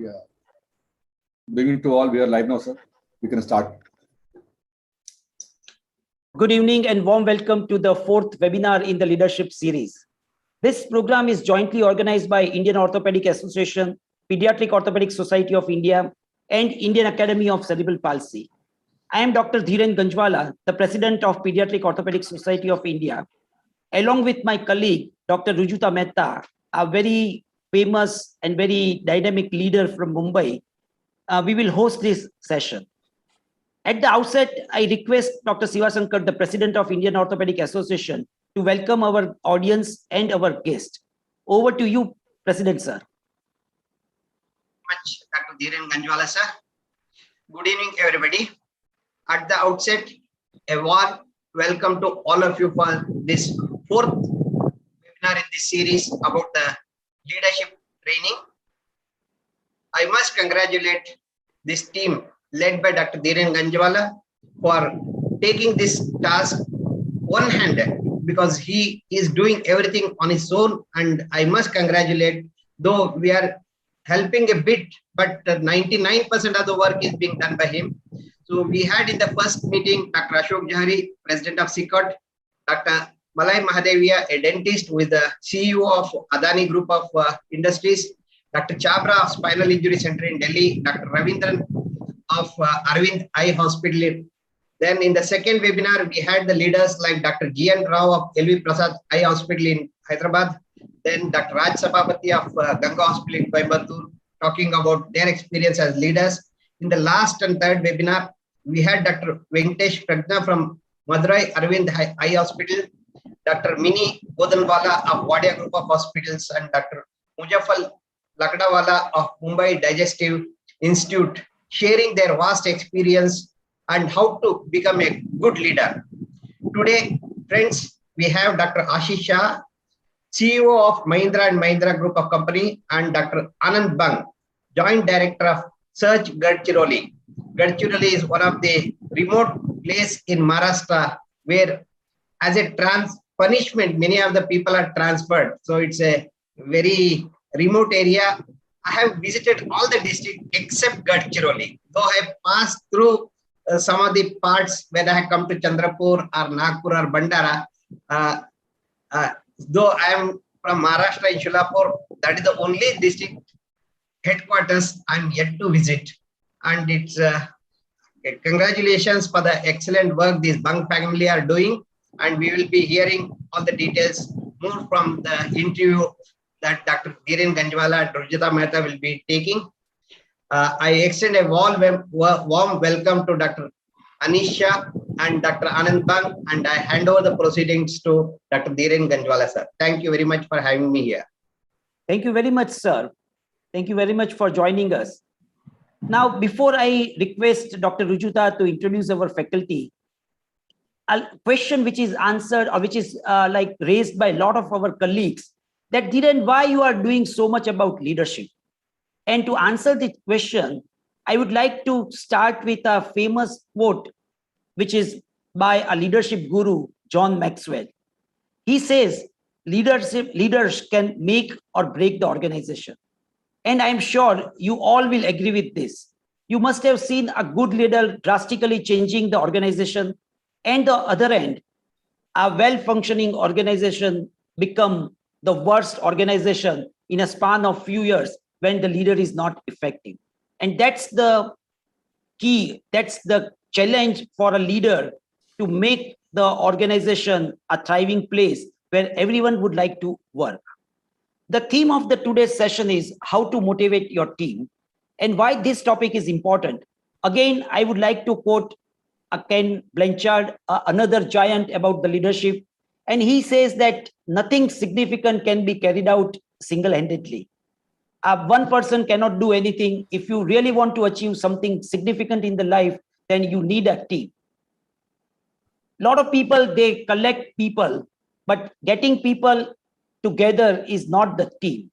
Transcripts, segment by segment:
Yeah. Bringing to all, we are live now, sir. We can start. Good evening and warm welcome to the fourth webinar in the leadership series. This program is jointly organized by Indian Orthopedic Association, Pediatric Orthopedic Society of India, and Indian Academy of Cerebral Palsy. I am Dr. Dhiren Ganjwala, the President of Pediatric Orthopedic Society of India. Along with my colleague, Dr. Rujuta Mehta, a very famous and very dynamic leader from Mumbai, we will host this session. At the outset, I request Dr. Sivasankar, the President of Indian Orthopedic Association, to welcome our audience and our guest. Over to you, President, sir. Much, Dr. Dhiren Ganjwala, sir. Good evening, everybody. At the outset, a warm welcome to all of you for this fourth webinar in this series about the leadership training. I must congratulate this team led by Dr. Dhiren Ganjwala for taking this task one-handed, because he is doing everything on his own, and I must congratulate, though we are helping a bit, but 99% of the work is being done by him. So we had in the first meeting Dr. Ashok Jahari, President of SICOT, Dr. Malay Mahadevia, a dentist with the CEO of Adani Group of Industries, Dr. Chabra of Spinal Injury Center in Delhi, Dr. Ravindran of Arvind Eye Hospital. Then in the second webinar, we had the leaders like Dr. G.N. Rao of L.V. Prasad Eye Hospital in Hyderabad, then Dr. Raj Sapapati of Ganga Hospital in Coimbatore, talking about their experience as leaders. In the last and third webinar, we had Dr. Venkatesh Prajna from Madurai Arvind Eye Hospital, Dr. Mini Godanwala of Wadia Group of Hospitals, and Dr. Mujaffal Lakdawala of Mumbai Digestive Institute, sharing their vast experience and how to become a good leader. Today, friends, we have Dr. Ashish Shah, CEO of Mahindra and Mahindra Group of Company, and Dr. Anand Bang, Joint Director of Search Gadchiroli. Gadchiroli is one of the remote place in Maharashtra where, as a punishment, many of the people are transferred. So it's a very remote area. I have visited all the districts except Gadchiroli. Though I have passed through some of the parts when I have come to Chandrapur or Nagpur or Bandara. Though I am from Maharashtra in Shulapur, that is the only district headquarters I am yet to visit. And it's congratulations for the excellent work this Bang family are doing. And we will be hearing all the details more from the interview that Dr. Dhiren Ganjwala and Rujuta Mehta will be taking. I extend a warm welcome to Dr. Anisha and Dr. Anand Bang, and I hand over the proceedings to Dr. Dhiren Ganjwala, sir. Thank you very much for having me here. Thank you very much, sir. Thank you very much for joining us. Now, before I request Dr. Rujuta to introduce our faculty, a question which is answered or which is raised by a lot of our colleagues, that Dhiren, why you are doing so much about leadership? And to answer this question, I would like to start with a famous quote, which is by a leadership guru, John Maxwell. He says, leaders can make or break the organization. And I'm sure you all will agree with this. You must have seen a good leader drastically changing the organization, and the other end, a well-functioning organization become the worst organization in a span of few years when the leader is not effective. And that's the key, that's the challenge for a leader, to make the organization a thriving place where everyone would like to work. The theme of today's session is how to motivate your team, and why this topic is important. Again, I would like to quote Ken Blanchard, another giant about the leadership, and he says that nothing significant can be carried out single-handedly. One person cannot do anything. If you really want to achieve something significant in the life, then you need a team. A lot of people, they collect people, but getting people together is not the team.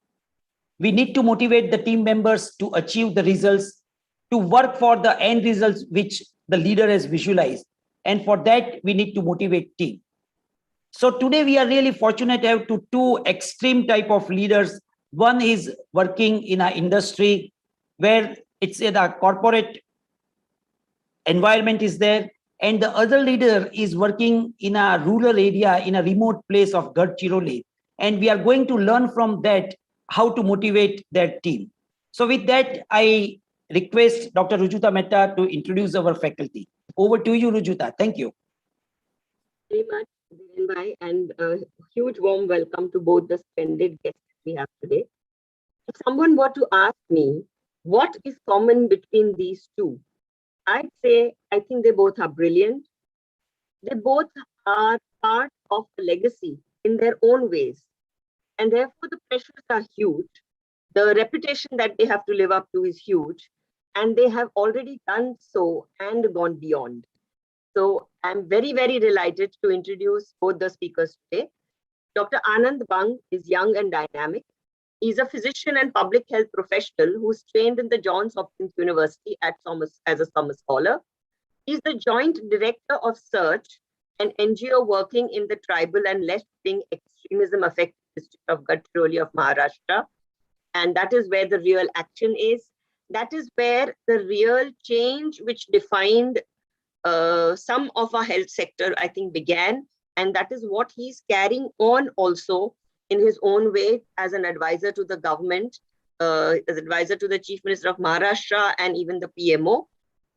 We need to motivate the team members to achieve the results, to work for the end results which the leader has visualized. And for that, we need to motivate team. So today we are really fortunate to have two extreme type of leaders. One is working in our industry where it's the corporate environment is there, and the other leader is working in a rural area in a remote place of Gadchiroli, and we are going to learn from that how to motivate that team. So with that, I request Dr. Rujuta Mehta to introduce our faculty. Over to you, Rujuta. Thank you. Very much, Dhiren, and a huge warm welcome to both the splendid guests we have today. If someone were to ask me what is common between these two, I'd say I think they both are brilliant. They both are part of a legacy in their own ways, and therefore the pressures are huge. The reputation that they have to live up to is huge, and they have already done so and gone beyond. So I'm very, very delighted to introduce both the speakers today. Dr. Anand Bang is young and dynamic. He's a physician and public health professional who's trained in the Johns Hopkins University as a summer scholar. He's the Joint Director of Search, an NGO working in the tribal and left-wing extremism affected district of Gadchiroli of Maharashtra. And that is where the real action is. That is where the real change which defined some of our health sector, I think, began. And that is what he's carrying on also in his own way as an advisor to the government, as advisor to the Chief Minister of Maharashtra and even the PMO.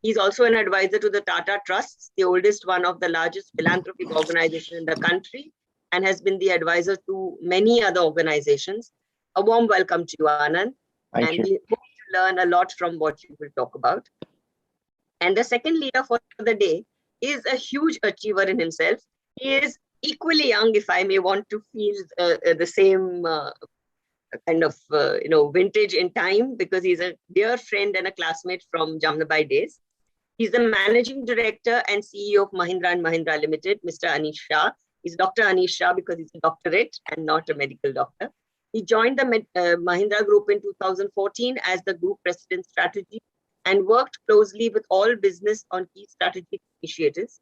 He's also an advisor to the Tata Trusts, the oldest one of the largest philanthropic organizations in the country, and has been the advisor to many other organizations. A warm welcome to you, Anand. Thank you. We hope to learn a lot from what you will talk about. And the second leader for the day is a huge achiever in himself. He is equally young, if I may want to feel the same kind of vintage in time, because he's a dear friend and a classmate from Jamnabai days. He's the managing director and CEO of Mahindra & Mahindra Limited, Mr. Anish Shah. He's Dr. Anish Shah because he's a doctorate and not a medical doctor. He joined the Mahindra Group in 2014 as the Group President Strategy and worked closely with all business on key strategic initiatives,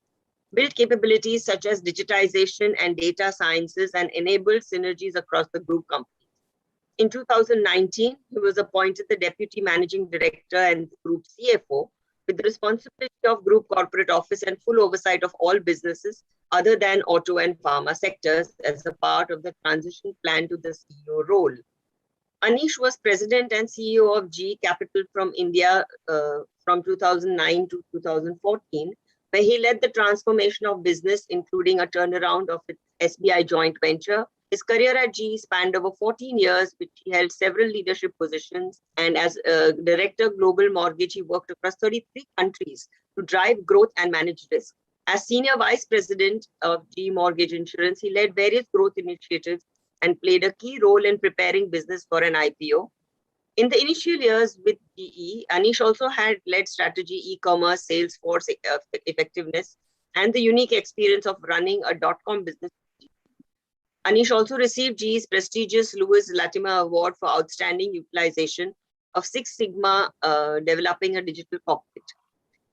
built capabilities such as digitization and data sciences, and enabled synergies across the group companies. In 2019, he was appointed the Deputy Managing Director and Group CFO with the responsibility of Group Corporate Office and full oversight of all businesses other than auto and pharma sectors as a part of the transition plan to the CEO role. Anish was President and CEO of GE Capital from India from 2009 to 2014, where he led the transformation of business, including a turnaround of its SBI joint venture. His career at GE spanned over 14 years, which he held several leadership positions. And as Director Global Mortgage, he worked across 33 countries to drive growth and manage risk. As Senior Vice President of GE Mortgage Insurance, he led various growth initiatives and played a key role in preparing business for an IPO. In the initial years with GE, Anish also had led strategy, e-commerce, sales force effectiveness, and the unique experience of running a .com business. Anish also received GE's prestigious Louis Latimer Award for outstanding utilization of Six Sigma developing a digital cockpit.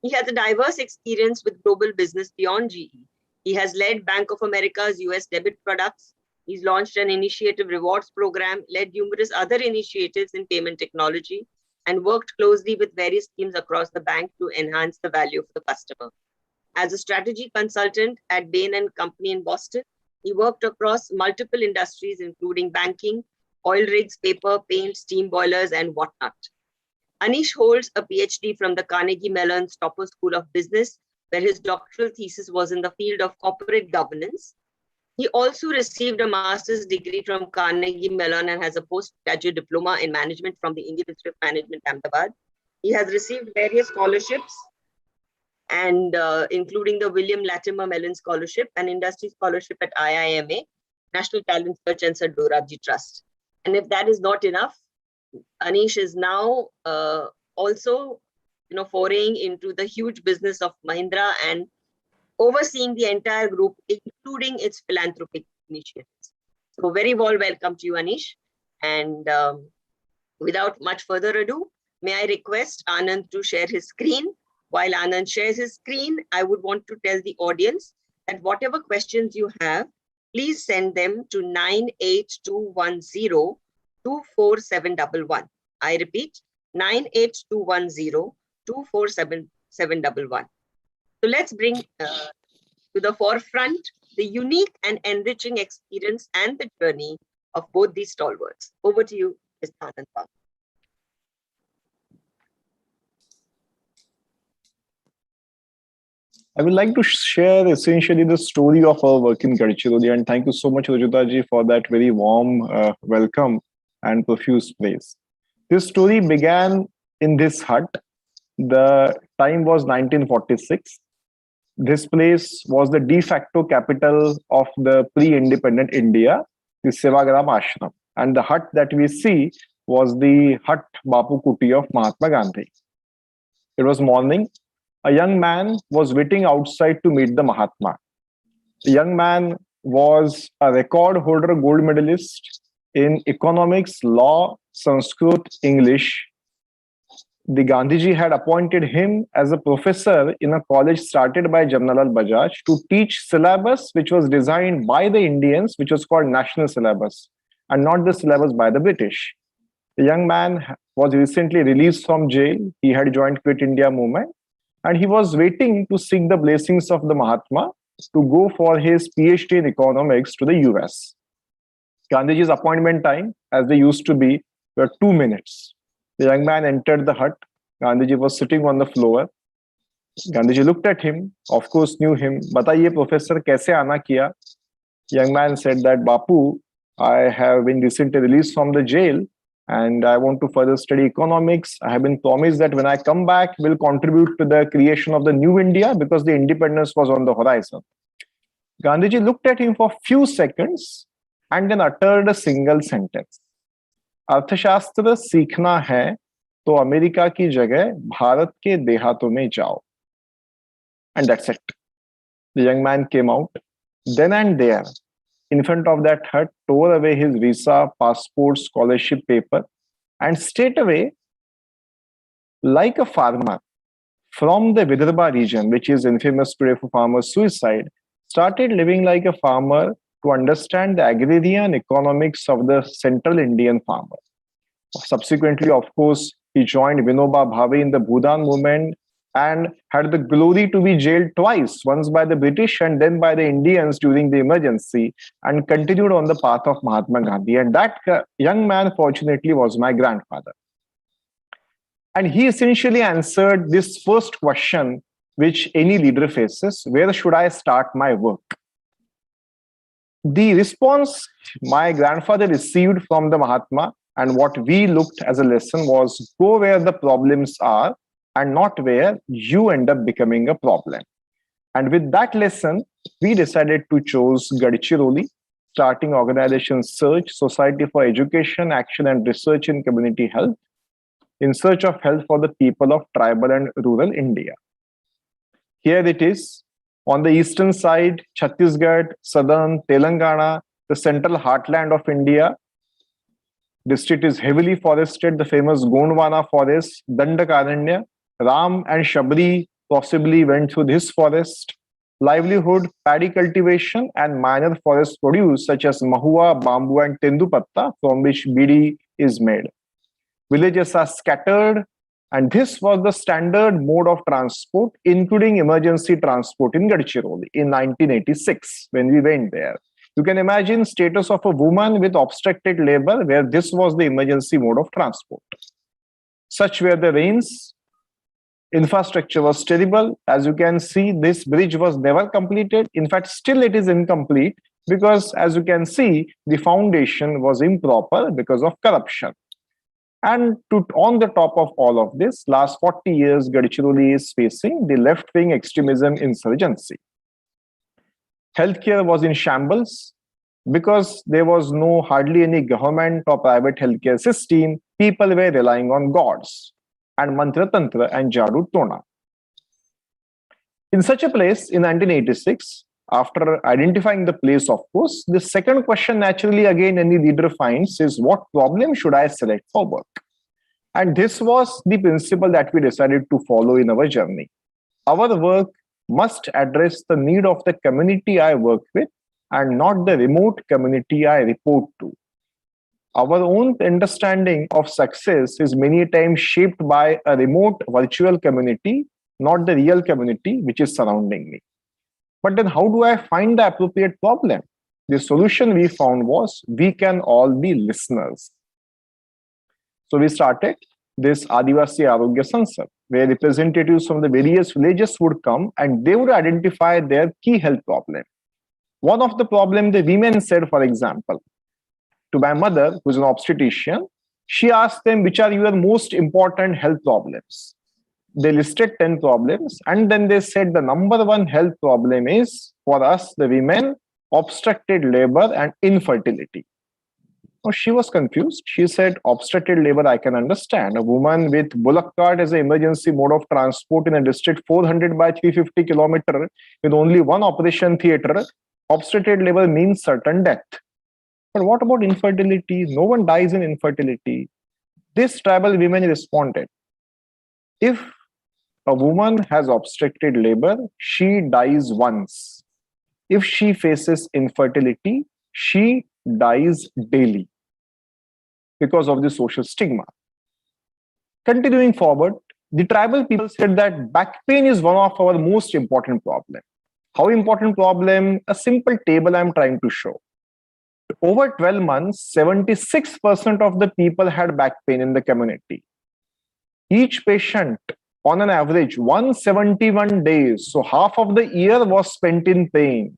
He has a diverse experience with global business beyond GE. He has led Bank of America's US debit products. He's launched an initiative rewards program, led numerous other initiatives in payment technology, and worked closely with various teams across the bank to enhance the value of the customer. As a strategy consultant at Bain & Company in Boston, he worked across multiple industries, including banking, oil rigs, paper, paint, steam boilers, and whatnot. Anish holds a PhD from the Carnegie Mellon Stopper School of Business, where his doctoral thesis was in the field of corporate governance. He also received a master's degree from Carnegie Mellon and has a postgraduate diploma in management from the Indian Institute of Management, Ahmedabad. He has received various scholarships, and including the William Latimer Mellon Scholarship and Industry Scholarship at IIMA, National Talent Search and Sir Dorabji Trust. And if that is not enough, Anish is now also foraying into the huge business of Mahindra and overseeing the entire group, including its philanthropic initiatives. So very warm welcome to you, Anish. And without much further ado, may I request Anand to share his screen. While Anand shares his screen, I would want to tell the audience that whatever questions you have, please send them to 98210 24711. I repeat, 98210 247711. So let's bring to the forefront the unique and enriching experience and the journey of both these stalwarts. Over to you, Mr. Anand. I would like to share essentially the story of our work in Gadchiroli, and thank you so much, Rajita ji, for that very warm welcome and profuse praise. This story began in this hut. The time was 1946. This place was the de facto capital of the pre-independent India, the Sevagram Ashram. And the hut that we see was the hut Bapu Kuti of Mahatma Gandhi. It was morning. A young man was waiting outside to meet the Mahatma. The young man was a record holder, gold medalist in economics, law, Sanskrit, English. The Gandhiji had appointed him as a professor in a college started by Jamnalal Bajaj to teach syllabus which was designed by the Indians, which was called national syllabus, and not the syllabus by the British. The young man was recently released from jail. He had joined Quit India movement, and he was waiting to seek the blessings of the Mahatma to go for his PhD in economics to the US. Gandhiji's appointment time, as they used to be, were 2 minutes. The young man entered the hut. Gandhiji was sitting on the floor. Gandhiji looked at him, of course knew him. Bataiye, professor, kaise aana kiya? Young man said that, Bapu, I have been recently released from the jail and I want to further study economics. I have been promised that when I come back, will contribute to the creation of the new India because the independence was on the horizon. Gandhiji looked at him for a few seconds and then uttered a single sentence. अर्थशास्त्र सीखना है तो America की जगह भारत के देहातों में जाओ. And that's it. The young man came out. Then and there, in front of that hut, tore away his visa, passport, scholarship paper, and straight away, like a farmer from the Vidarbha region, which is infamous today for farmer suicide, started living like a farmer to understand the agrarian economics of the central Indian farmer. Subsequently, of course, he joined Vinoba Bhave in the Bhudan movement and had the glory to be jailed twice, once by the British and then by the Indians during the emergency, and continued on the path of Mahatma Gandhi. And that young man, fortunately, was my grandfather. And he essentially answered this first question, which any leader faces: where should I start my work? The response my grandfather received from the Mahatma and what we looked as a lesson was, go where the problems are and not where you end up becoming a problem. And with that lesson, we decided to choose Gadchiroli, starting organization Search, Society for Education, Action and Research in Community Health, in search of health for the people of tribal and rural India. Here it is. On the eastern side, Chhattisgarh, southern Telangana, the central heartland of India. District is heavily forested, the famous Gondwana forest, Dandakaranya. Ram and Shabri possibly went through this forest. Livelihood, paddy cultivation and minor forest produce such as mahua, bamboo and tendupatta, from which bidi is made. Villages are scattered, and this was the standard mode of transport, including emergency transport in Gadchiroli in 1986 when we went there. You can imagine status of a woman with obstructed labor where this was the emergency mode of transport. Such were the rains. Infrastructure was terrible. As you can see, this bridge was never completed. In fact, still it is incomplete because, as you can see, the foundation was improper because of corruption. And on the top of all of this, last 40 years, Gadchiroli is facing the left-wing extremism insurgency. Healthcare was in shambles because there was hardly any government or private healthcare system. People were relying on gods and mantra tantra and jadu tona. In such a place, in 1986, after identifying the place, of course, the second question naturally again any leader finds is, what problem should I select for work? And this was the principle that we decided to follow in our journey. Our work must address the need of the community I work with and not the remote community I report to. Our own understanding of success is many times shaped by a remote virtual community, not the real community which is surrounding me. But then how do I find the appropriate problem? The solution we found was we can all be listeners. So we started this Adivasi Arogya Sansad, where representatives from the various villages would come and they would identify their key health problem. One of the problems the women said, for example, to my mother, who's an obstetrician, she asked them, which are your most important health problems? They listed 10 problems, and then they said the number one health problem is, for us, the women, obstructed labor and infertility. Now, she was confused. She said, obstructed labor, I can understand. A woman with bullock cart as an emergency mode of transport in a district 400 by 350 kilometer with only one operation theater, obstructed labor means certain death. But what about infertility? No one dies in infertility. This tribal women responded, if a woman has obstructed labor, she dies once. If she faces infertility, she dies daily because of the social stigma. Continuing forward, the tribal people said that back pain is one of our most important problems. How important problem? A simple table I'm trying to show. Over 12 months, 76% of the people had back pain in the community. Each patient, on an average, 171 days, so half of the year was spent in pain.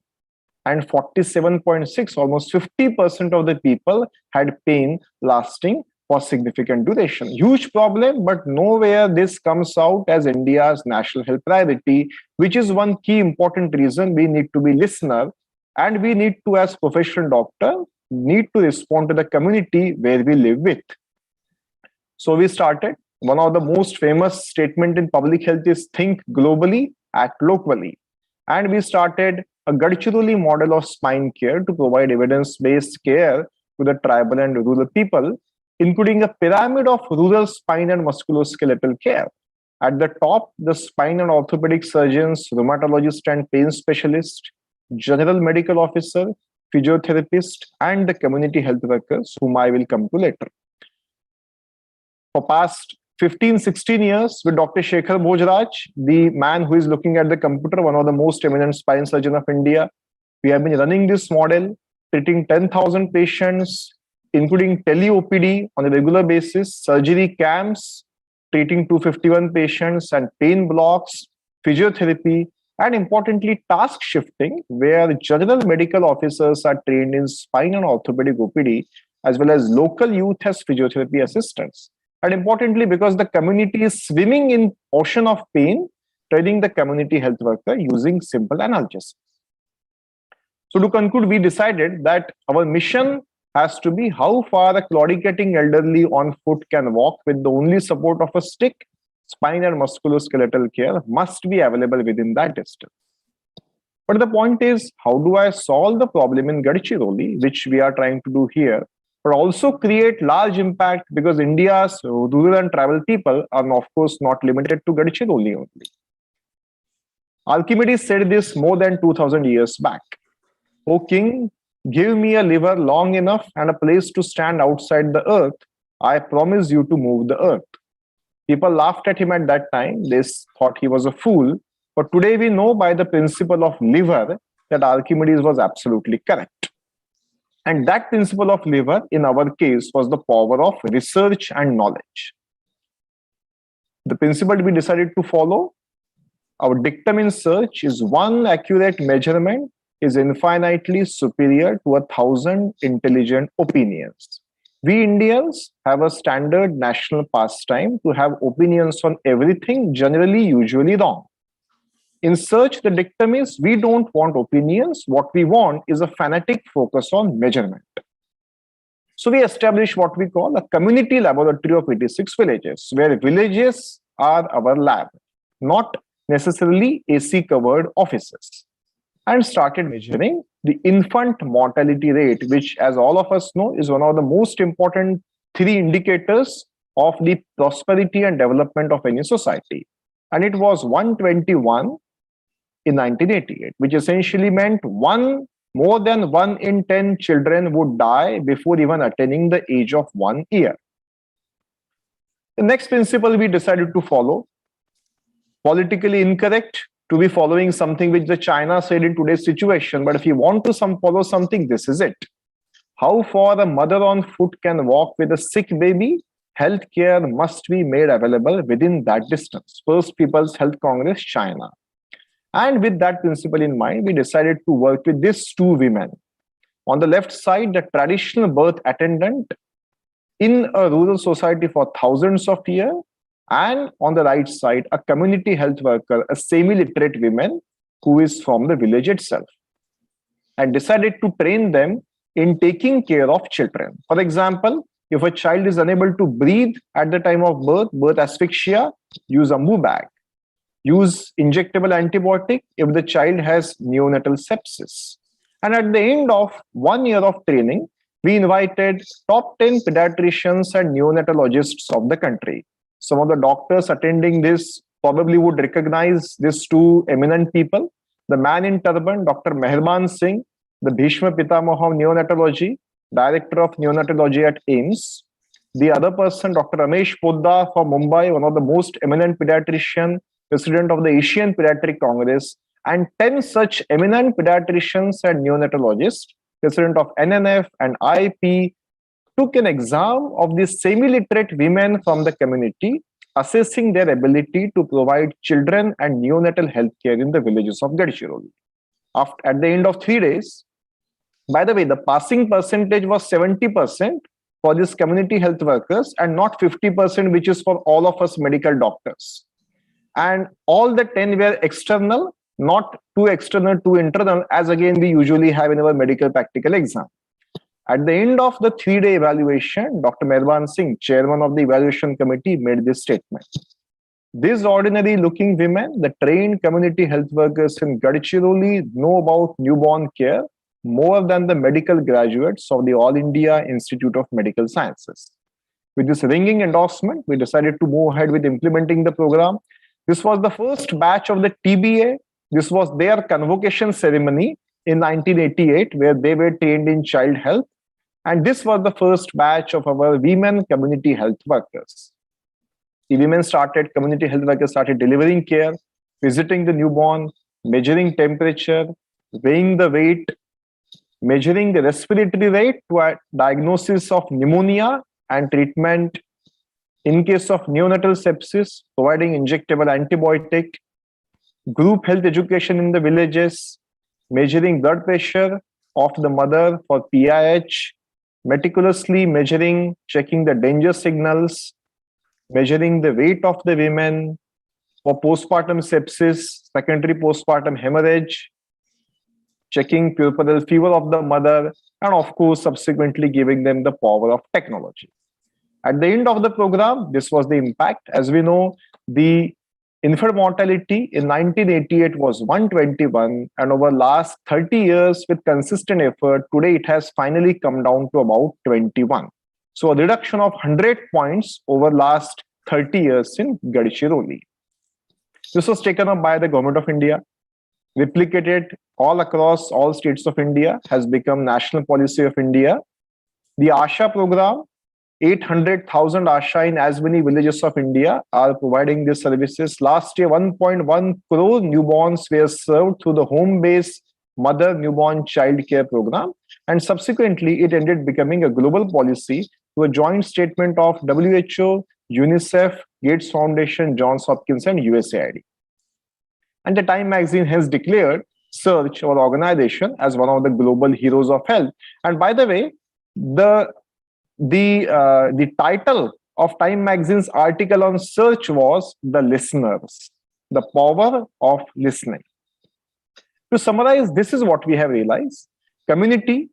And 47.6, almost 50% of the people had pain lasting for significant duration. Huge problem, but nowhere this comes out as India's national health priority, which is one key important reason we need to be listener, and we need to, as professional doctor, need to respond to the community where we live with. So we started. One of the most famous statement in public health is think globally, act locally. And we started a Gadchiroli model of spine care to provide evidence-based care to the tribal and rural people, including a pyramid of rural spine and musculoskeletal care. At the top, the spine and orthopedic surgeons, rheumatologist and pain specialist, general medical officer, physiotherapist, and the community health workers, whom I will come to later. For past 15-16 years with Dr. Shekhar Bhojraj, the man who is looking at the computer, one of the most eminent spine surgeon of India. We have been running this model, treating 10,000 patients, including tele-OPD on a regular basis, surgery camps, treating 251 patients, and pain blocks, physiotherapy, and importantly, task shifting, where general medical officers are trained in spine and orthopedic OPD, as well as local youth as physiotherapy assistants. And importantly, because the community is swimming in ocean of pain, training the community health worker using simple analgesics. So to conclude, we decided that our mission has to be how far a claudicating elderly on foot can walk with the only support of a stick. Spine and musculoskeletal care must be available within that distance. But the point is, how do I solve the problem in Gadchiroli, which we are trying to do here, but also create large impact, because India's rural and tribal people are, of course, not limited to Gadchiroli only. Alchemy said this more than 2000 years back. O king, give me a liver long enough and a place to stand outside the earth. I promise you to move the earth. People laughed at him at that time. They thought he was a fool. But today we know by the principle of liver that Archimedes was absolutely correct. And that principle of liver, in our case, was the power of research and knowledge. The principle we decided to follow, our dictum in search is one accurate measurement is infinitely superior to 1,000 intelligent opinions. We Indians have a standard national pastime to have opinions on everything, generally, usually wrong. In search, the dictum is we don't want opinions. What we want is a fanatic focus on measurement. So we established what we call a community laboratory of 86 villages, where villages are our lab, not necessarily AC-covered offices, and started measuring the infant mortality rate, which, as all of us know, is one of the most important 3 indicators of the prosperity and development of any society. And it was 121 in 1988, which essentially meant 1 more than 1 in 10 children would die before even attaining the age of 1 year. The next principle we decided to follow, politically incorrect to be following something which the China said in today's situation, but if you want to follow something, this is it. How far a mother on foot can walk with a sick baby, healthcare must be made available within that distance. First People's Health Congress, China. And with that principle in mind, we decided to work with these two women. On the left side, the traditional birth attendant in a rural society for thousands of years, and on the right side, a community health worker, a semi-literate woman who is from the village itself, and decided to train them in taking care of children. For example, if a child is unable to breathe at the time of birth asphyxia, use a move bag. Use injectable antibiotic if the child has neonatal sepsis. And at the end of 1 year of training, we invited top 10 pediatricians and neonatologists of the country. Some of the doctors attending this probably would recognize these two eminent people. The man in turban, Dr. Meherban Singh, the Bhishma Pitamaha of neonatology, director of neonatology at AIIMS. The other person, Dr. Ramesh Poddar from Mumbai, one of the most eminent pediatrician, president of the Asian Pediatric Congress, and 10 such eminent pediatricians and neonatologists, president of NNF and IAP, took an exam of these semi-literate women from the community, assessing their ability to provide children and neonatal health care in the villages of Gadchiroli. At the end of 3 days, by the way, the passing percentage was 70% for these community health workers and not 50%, which is for all of us medical doctors. And all the 10 were external, not two external, two internal, as again we usually have in our medical practical exam. At the end of the 3-day evaluation, Dr. Meherban Singh, chairman of the evaluation committee, made this statement. These ordinary looking women, the trained community health workers in Gadchiroli, know about newborn care more than the medical graduates of the All India Institute of Medical Sciences. With this ringing endorsement, we decided to move ahead with implementing the program. This was the first batch of the TBA. This was their convocation ceremony in 1988, where they were trained in child health. And this was the first batch of our women community health workers. The community health workers started delivering care, visiting the newborn, measuring temperature, weighing the weight, measuring the respiratory rate to diagnosis of pneumonia and treatment. In case of neonatal sepsis, providing injectable antibiotic, group health education in the villages, measuring blood pressure of the mother for PIH, meticulously measuring, checking the danger signals, measuring the weight of the women for postpartum sepsis, secondary postpartum hemorrhage, checking puerperal fever of the mother, and of course, subsequently giving them the power of technology. At the end of the program, this was the impact. As we know, the infant mortality in 1988 was 121, and over last 30 years with consistent effort, today it has finally come down to about 21. So a reduction of 100 points over last 30 years in Gadchiroli. This was taken up by the Government of India, replicated all across all states of India, has become national policy of India. The ASHA program, 800,000 ASHA in as many villages of India are providing these services. Last year, 1.1 crore newborns were served through the home-based mother newborn child care program. And subsequently, it ended becoming a global policy through a joint statement of WHO, UNICEF, Gates Foundation, Johns Hopkins, and USAID. And the Time magazine has declared Search, our organization, as one of the global heroes of health. And by the way, the title of Time magazine's article on Search was The Listeners, the power of listening. To summarize, this is what we have realized. Community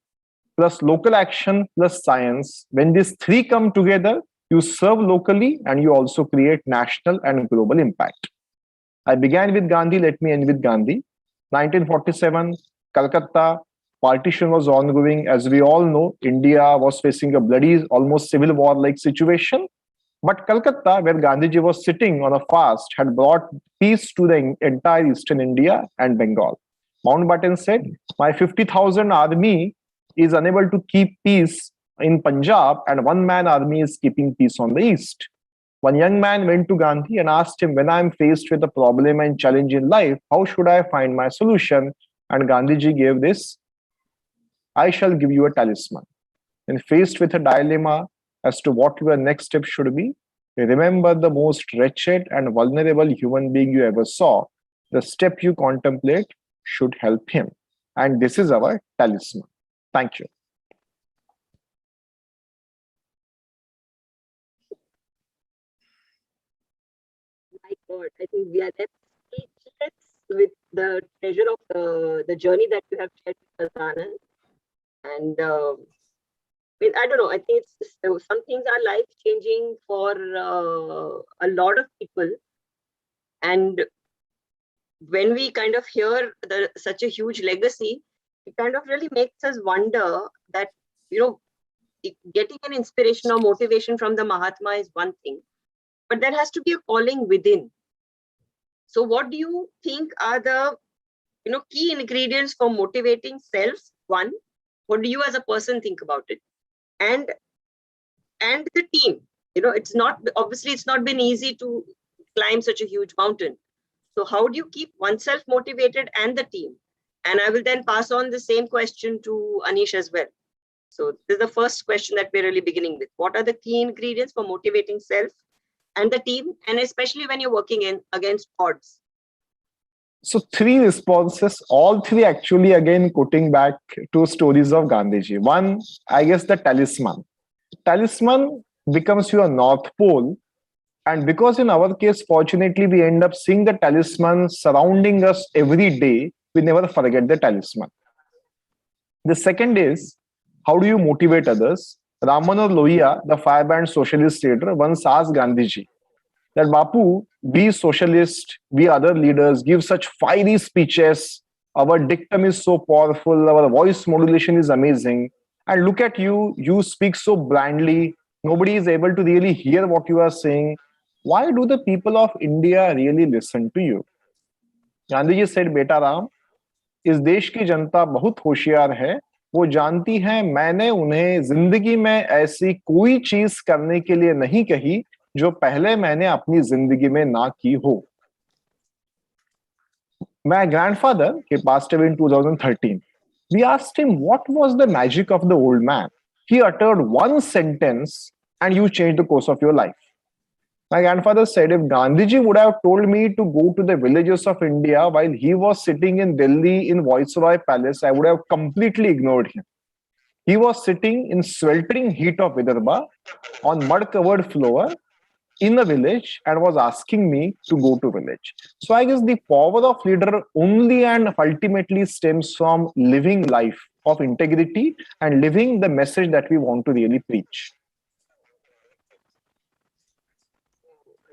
plus local action plus science. When these three come together, you serve locally and you also create national and global impact. I began with Gandhi, let me end with Gandhi. 1947, Calcutta, partition was ongoing. As we all know, India was facing a bloody, almost civil war-like situation. But Calcutta, where Gandhiji was sitting on a fast, had brought peace to the entire Eastern India and Bengal. Mountbatten said, my 50,000 army is unable to keep peace in Punjab, and one-man army is keeping peace on the east. One young man went to Gandhi and asked him, when I am faced with a problem and challenge in life, how should I find my solution? And Gandhiji gave this, I shall give you a talisman. When faced with a dilemma as to what your next step should be, remember the most wretched and vulnerable human being you ever saw. The step you contemplate should help him. And this is our talisman. Thank you. My God, I think we are left speechless with the treasure of the journey that you have shared with us, Anand. And I don't know, I think some things are life changing for a lot of people. And when we kind of hear such a huge legacy, it kind of really makes us wonder that, getting an inspiration or motivation from the Mahatma is one thing, but there has to be a calling within. So what do you think are the key ingredients for motivating self? One, what do you as a person think about it? And the team, it's not been easy to climb such a huge mountain. So how do you keep oneself motivated and the team? And I will then pass on the same question to Anish as well. So this is the first question that we're really beginning with. What are the key ingredients for motivating self and the team, and especially when you're working against odds? So 3 responses, all 3 actually again quoting back to stories of Gandhiji. One, I guess the talisman. Talisman becomes your North Pole. And because in our case, fortunately, we end up seeing the talisman surrounding us every day, we never forget the talisman. The second is, how do you motivate others? Ram Manohar Lohia, the fireband socialist leader, once asked Gandhiji that, Bapu, we socialists, we other leaders give such fiery speeches. Our dictum is so powerful. Our voice modulation is amazing. And look at you, you speak so blandly. Nobody is able to really hear what you are saying. Why do the people of India really listen to you? Gandhiji said, Beta Ram, इस देश की जनता बहुत होशियार है. वो जानती है मैंने उन्हें जिंदगी में ऐसी कोई चीज करने के लिए नहीं कही जो पहले मैंने अपनी जिंदगी में ना की हो. My grandfather, he passed away in 2013. We asked him what was the magic of the old man. He uttered one sentence and you changed the course of your life. My grandfather said, if Gandhiji would have told me to go to the villages of India while he was sitting in Delhi in Viceroy Palace, I would have completely ignored him. He was sitting in sweltering heat of Vidarbha on mud-covered floor in a village and was asking me to go to village. So I guess the power of leader only and ultimately stems from living life of integrity and living the message that we want to really preach.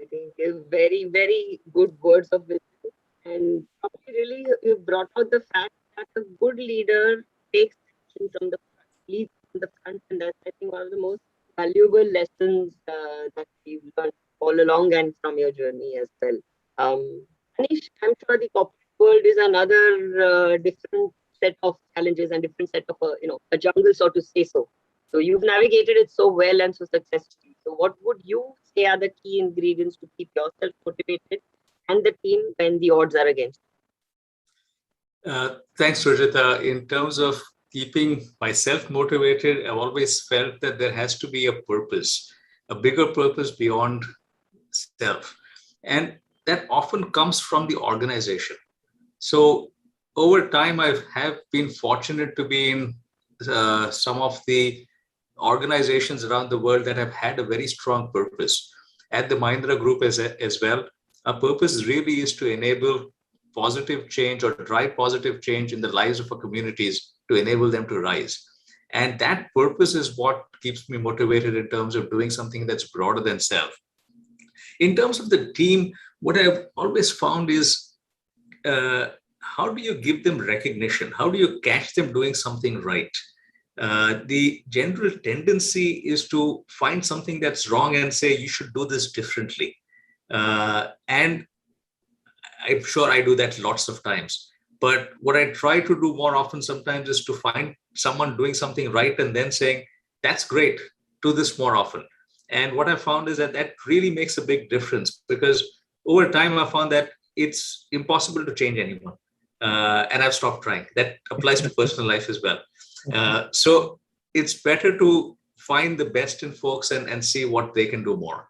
I think very, very good words of wisdom, and probably really you brought out the fact that a good leader takes action from the front, leads from the front, and that's, I think, one of the most valuable lessons that we've learned all along and from your journey as well. Anish, I'm sure the corporate world is another different set of challenges and different set of a jungle, so to say so. So you've navigated it so well and so successfully. So what would you say are the key ingredients to keep yourself motivated and the team when the odds are against? Thanks, Rajita. In terms of keeping myself motivated, I've always felt that there has to be a purpose, a bigger purpose beyond self. And that often comes from the organization. So over time, I have been fortunate to be in some of the organizations around the world that have had a very strong purpose. At the Mahindra Group as well, our purpose really is to enable positive change or drive positive change in the lives of our communities to enable them to rise. And that purpose is what keeps me motivated in terms of doing something that's broader than self. In terms of the team, what I've always found is how do you give them recognition? How do you catch them doing something right? The general tendency is to find something that's wrong and say, you should do this differently. And I'm sure I do that lots of times. But what I try to do more often sometimes is to find someone doing something right and then saying, that's great, do this more often. And what I found is that that really makes a big difference, because over time I found that it's impossible to change anyone. And I've stopped trying. That applies to personal life as well. So it's better to find the best in folks and see what they can do more.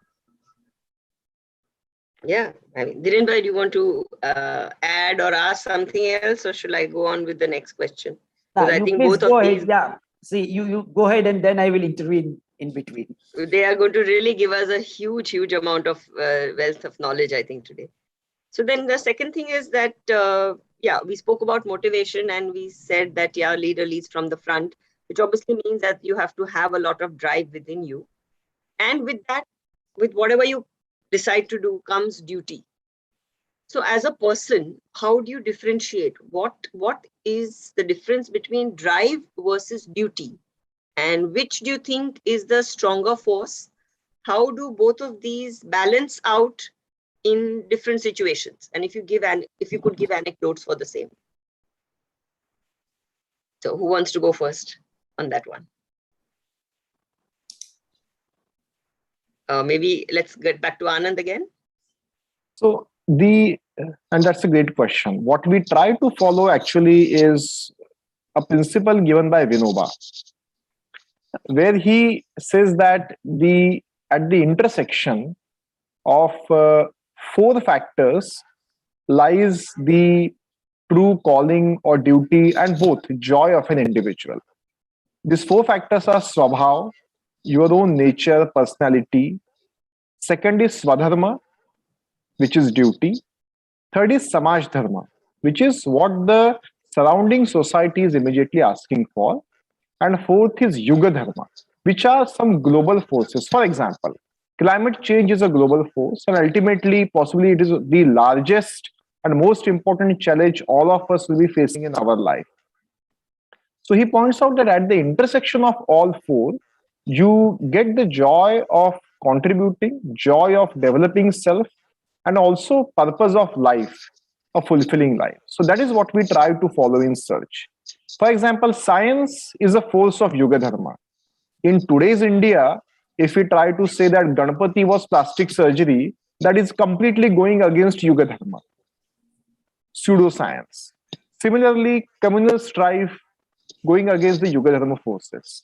Yeah, I mean, Dhiren, do you want to add or ask something else, or should I go on with the next question? Because I think both of these, yeah. See, you go ahead and then I will intervene in between. They are going to really give us a huge amount of wealth of knowledge, I think, today. So then the second thing is that, yeah, we spoke about motivation and we said that, yeah, leader leads from the front, which obviously means that you have to have a lot of drive within you. And with that, with whatever you decide to do comes duty. So as a person, how do you differentiate? What is the difference between drive versus duty? And which do you think is the stronger force? How do both of these balance out in different situations? And if you could give anecdotes for the same. So who wants to go first on that one? Maybe let's get back to Anand again. So and that's a great question. What we try to follow actually is a principle given by Vinoba, where he says that at the intersection of four factors lies the true calling or duty and both joy of an individual. These four factors are Swabhav, your own nature, personality. Second is Swadharma, which is duty. Third is Samaj Dharma, which is what the surrounding society is immediately asking for. And fourth is Yuga Dharma, which are some global forces. For example, climate change is a global force, and ultimately, possibly it is the largest and most important challenge all of us will be facing in our life. So he points out that at the intersection of all four, you get the joy of contributing, joy of developing self, and also purpose of life, a fulfilling life. So that is what we try to follow in search. For example, science is a force of Yuga Dharma. In today's India, if we try to say that Ganpati was plastic surgery, that is completely going against Yuga Dharma, pseudoscience. Similarly, communal strife going against the Yuga Dharma forces.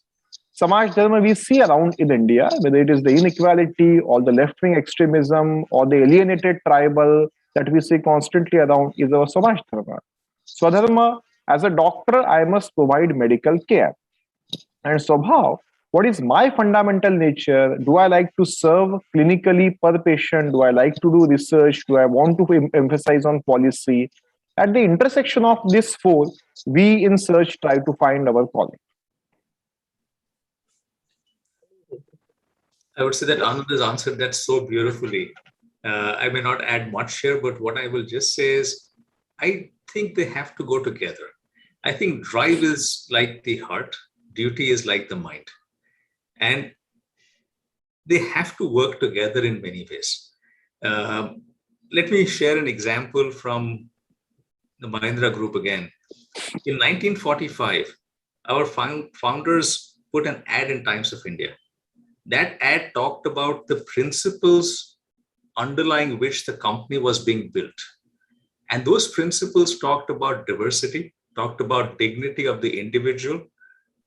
Samaj Dharma we see around in India, whether it is the inequality or the left-wing extremism or the alienated tribal that we see constantly around, is our Samaj Dharma. Swadharma, as a doctor, I must provide medical care. And Swabhav, what is my fundamental nature? Do I like to serve clinically per patient? Do I like to do research? Do I want to emphasize on policy? At the intersection of these four, we in search try to find our calling. I would say that Anand has answered that so beautifully. I may not add much here, but what I will just say is, I think they have to go together. I think drive is like the heart, duty is like the mind. And they have to work together in many ways. Let me share an example from the Mahindra Group again. In 1945, our founders put an ad in Times of India. That ad talked about the principles underlying which the company was being built. And those principles talked about diversity, talked about dignity of the individual,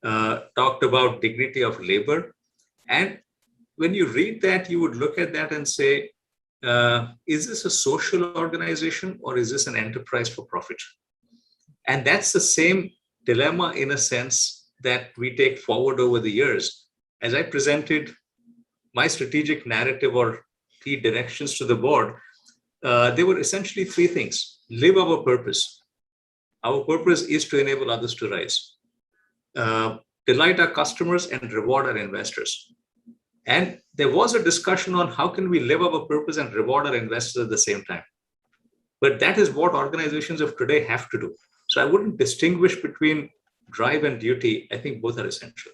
talked about dignity of labor. And when you read that, you would look at that and say, is this a social organization or is this an enterprise for profit? And that's the same dilemma in a sense that we take forward over the years. As I presented my strategic narrative or key directions to the board, there were essentially three things. Live our purpose. Our purpose is to enable others to rise. Delight our customers and reward our investors. And there was a discussion on how can we live our purpose and reward our investors at the same time. But that is what organizations of today have to do. So I wouldn't distinguish between drive and duty. I think both are essential.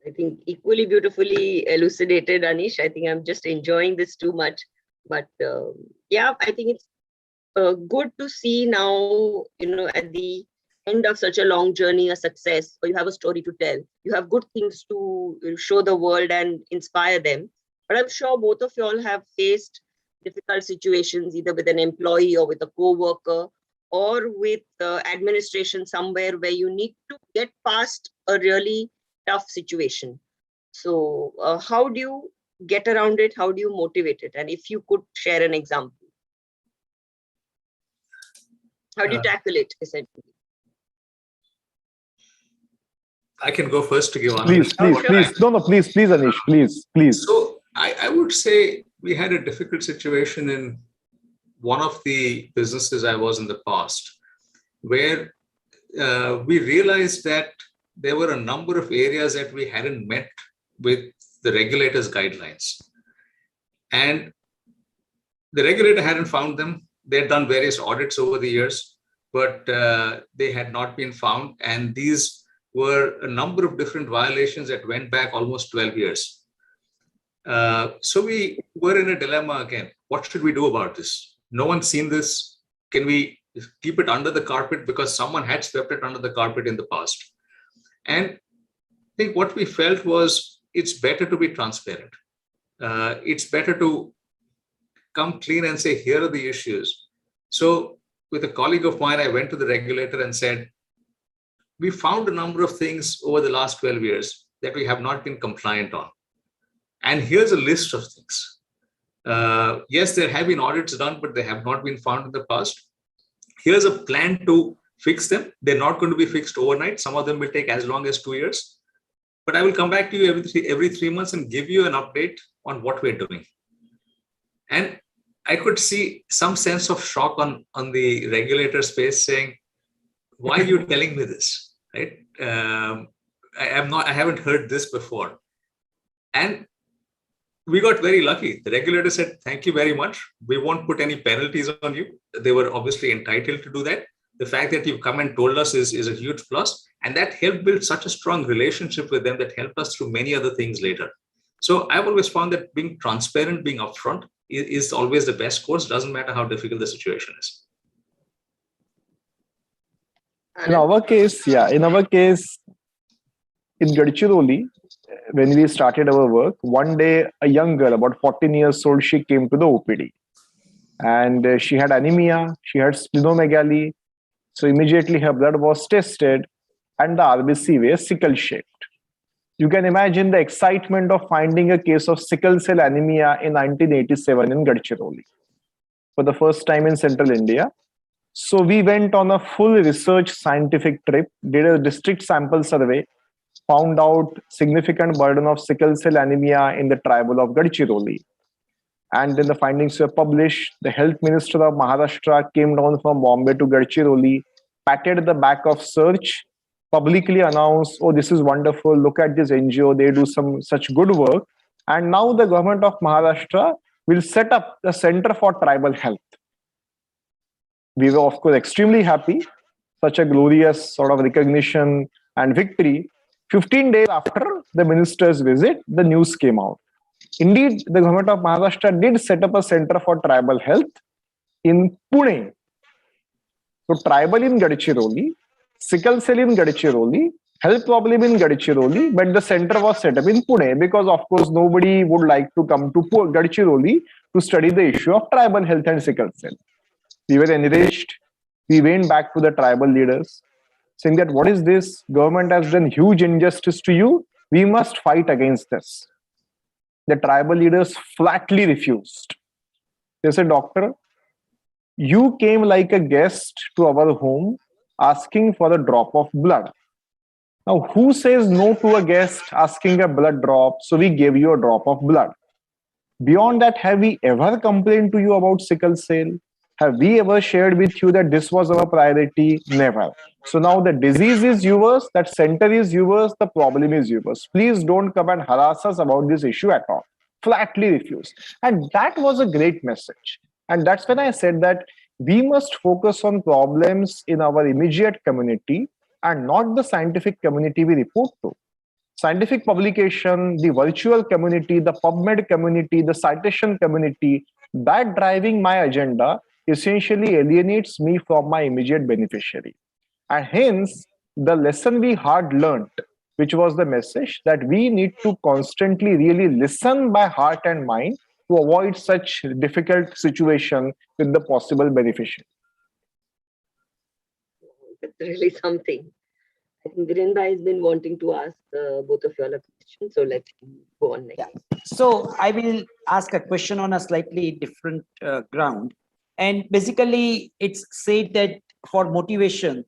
I think equally beautifully elucidated, Anish. I think I'm just enjoying this too much. But yeah, I think it's good to see now, at the end of such a long journey, a success, or you have a story to tell. You have good things to show the world and inspire them. But I'm sure both of you all have faced difficult situations, either with an employee or with a co-worker, or with administration somewhere where you need to get past a really tough situation. So how do you get around it? How do you motivate it? And if you could share an example. How do you tackle it, essentially? I can go first to give answer. Please. No, please, Anish, please. So I would say we had a difficult situation in one of the businesses I was in the past, where we realized that there were a number of areas that we hadn't met with the regulator's guidelines. And the regulator hadn't found them. They had done various audits over the years, but they had not been found. And these were a number of different violations that went back almost 12 years. So we were in a dilemma again. What should we do about this? No one's seen this. Can we keep it under the carpet because someone had swept it under the carpet in the past? And I think what we felt was it's better to be transparent. It's better to come clean and say, here are the issues. So with a colleague of mine, I went to the regulator and said, we found a number of things over the last 12 years that we have not been compliant on. And here's a list of things. Yes, there have been audits done, but they have not been found in the past. Here's a plan to fix them. They're not going to be fixed overnight. Some of them will take as long as 2 years. But I will come back to you every 3 months and give you an update on what we're doing. And I could see some sense of shock on the regulator's face saying, why are you telling me this? Right? I haven't heard this before. And we got very lucky. The regulator said, thank you very much. We won't put any penalties on you. They were obviously entitled to do that. The fact that you've come and told us is a huge plus. And that helped build such a strong relationship with them that helped us through many other things later. So I've always found that being transparent, being upfront is always the best course. Doesn't matter how difficult the situation is. In our case, in Gadchiroli, when we started our work, one day a young girl, about 14 years old, she came to the OPD. And she had anemia, she had splenomegaly. So immediately her blood was tested and the RBC were sickle-shaped. You can imagine the excitement of finding a case of sickle cell anemia in 1987 in Gadchiroli for the first time in central India. So we went on a full research scientific trip, did a district sample survey, found out significant burden of sickle cell anemia in the tribal of Gadchiroli. And then the findings were published. The health minister of Maharashtra came down from Bombay to Gadchiroli, patted the back of search, publicly announced, oh, this is wonderful, look at this NGO, they do such good work. And now the government of Maharashtra will set up the Center for Tribal Health. We were, of course, extremely happy, such a glorious sort of recognition and victory. 15 days after the minister's visit, the news came out. Indeed, the government of Maharashtra did set up a Center for Tribal Health in Pune. So tribal in Gadchiroli, sickle cell in Gadchiroli, health problem in Gadchiroli, but the center was set up in Pune because, of course, nobody would like to come to Gadchiroli to study the issue of tribal health and sickle cell. We were enraged. We went back to the tribal leaders saying that, what is this? Government has done huge injustice to you. We must fight against this. The tribal leaders flatly refused. They said, doctor, you came like a guest to our home asking for a drop of blood. Now, who says no to a guest asking a blood drop? So we gave you a drop of blood. Beyond that, have we ever complained to you about sickle cell? Have we ever shared with you that this was our priority? Never. So now the disease is yours, that center is yours, the problem is yours. Please don't come and harass us about this issue at all. Flatly refuse. And that was a great message. And that's when I said that we must focus on problems in our immediate community and not the scientific community we report to. Scientific publication, the virtual community, the PubMed community, the citation community, that driving my agenda essentially alienates me from my immediate beneficiary. And hence, the lesson we hard learnt, which was the message that we need to constantly really listen by heart and mind to avoid such difficult situation with the possible beneficiary. That's really something. I think Virendra has been wanting to ask both of you all a question, so let's go on next. Yeah. So I will ask a question on a slightly different ground. And basically, it's said that for motivation,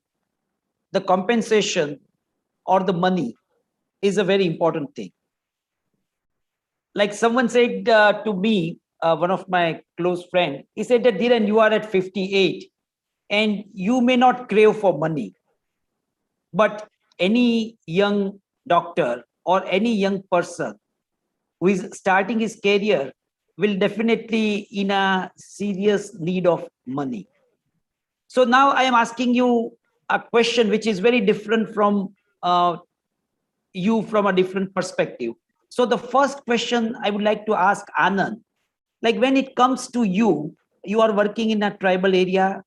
the compensation or the money is a very important thing. Like someone said to me, one of my close friend, he said that Dhiren, you are at 58 and you may not crave for money, but any young doctor or any young person who is starting his career will definitely in a serious need of money. So now I am asking you a question which is very different from you from a different perspective. So the first question I would like to ask Anand, like when it comes to you, you are working in a tribal area,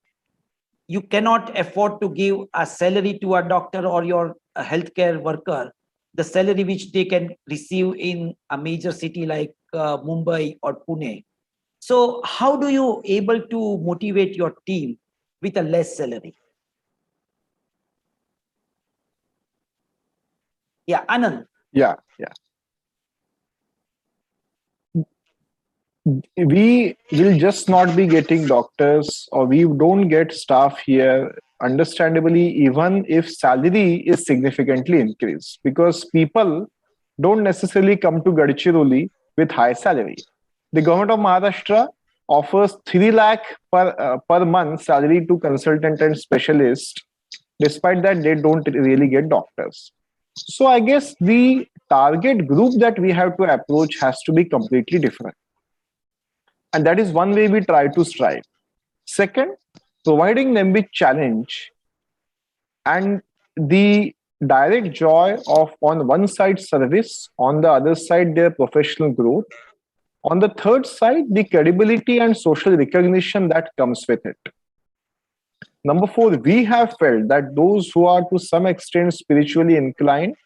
you cannot afford to give a salary to a doctor or your healthcare worker, the salary which they can receive in a major city like Mumbai or Pune. So how do you able to motivate your team with a less salary? Yeah, Anand. Yeah. We will just not be getting doctors, or we don't get staff here, understandably, even if salary is significantly increased, because people don't necessarily come to Gadchiroli with high salary. The government of Maharashtra offers 3 lakh per month salary to consultant and specialist. Despite that, they don't really get doctors. So I guess the target group that we have to approach has to be completely different. And that is one way we try to strive. Second, providing them with challenge and the direct joy of, on one side, service, on the other side, their professional growth, on the third side, the credibility and social recognition that comes with it. Number 4, we have felt that those who are to some extent spiritually inclined,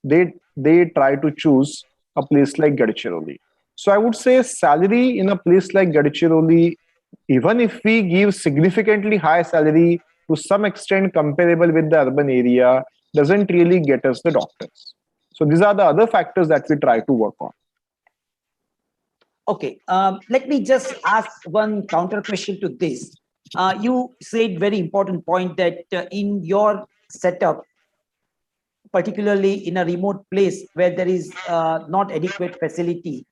they try to choose a place like Gadchiroli. So I would say salary in a place like Gadchiroli, even if we give significantly high salary to some extent comparable with the urban area, doesn't really get us the doctors. So these are the other factors that we try to work on. Okay, let me just ask one counter question to this. You said very important point that in your setup, particularly in a remote place where there is not adequate facility,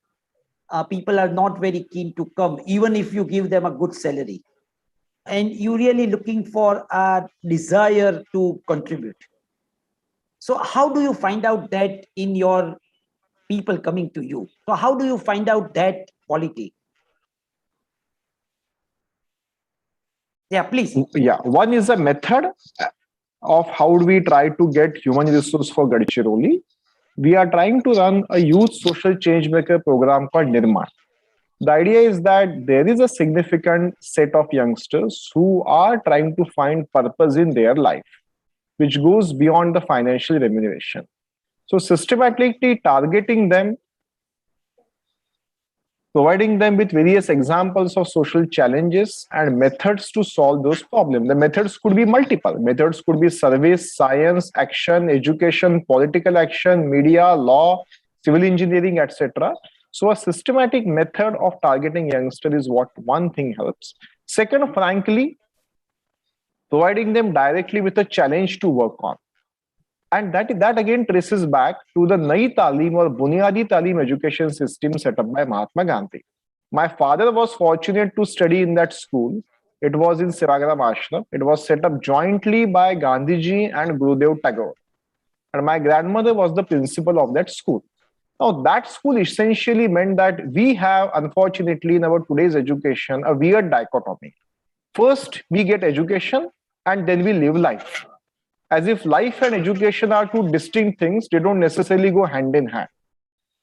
people are not very keen to come, even if you give them a good salary. And you're really looking for a desire to contribute. So how do you find out that in your people coming to you? So how do you find out that quality? Yeah, please. Yeah, one is a method of how do we try to get human resource for Gadchiroli. We are trying to run a youth social change maker program called Nirman. The idea is that there is a significant set of youngsters who are trying to find purpose in their life, which goes beyond the financial remuneration. So systematically targeting them, providing them with various examples of social challenges and methods to solve those problems. The methods could be multiple. Methods could be service, science, action, education, political action, media, law, civil engineering, etc. So a systematic method of targeting youngsters is what one thing helps. Second, frankly, providing them directly with a challenge to work on. And that again traces back to the Nai Talim or Bunyadi Talim education system set up by Mahatma Gandhi. My father was fortunate to study in that school. It was in Sevagram Ashram. It was set up jointly by Gandhiji and Gurudev Tagore. And my grandmother was the principal of that school. Now, that school essentially meant that we have, unfortunately, in our today's education, a weird dichotomy. First, we get education and then we live life. As if life and education are two distinct things, they don't necessarily go hand in hand.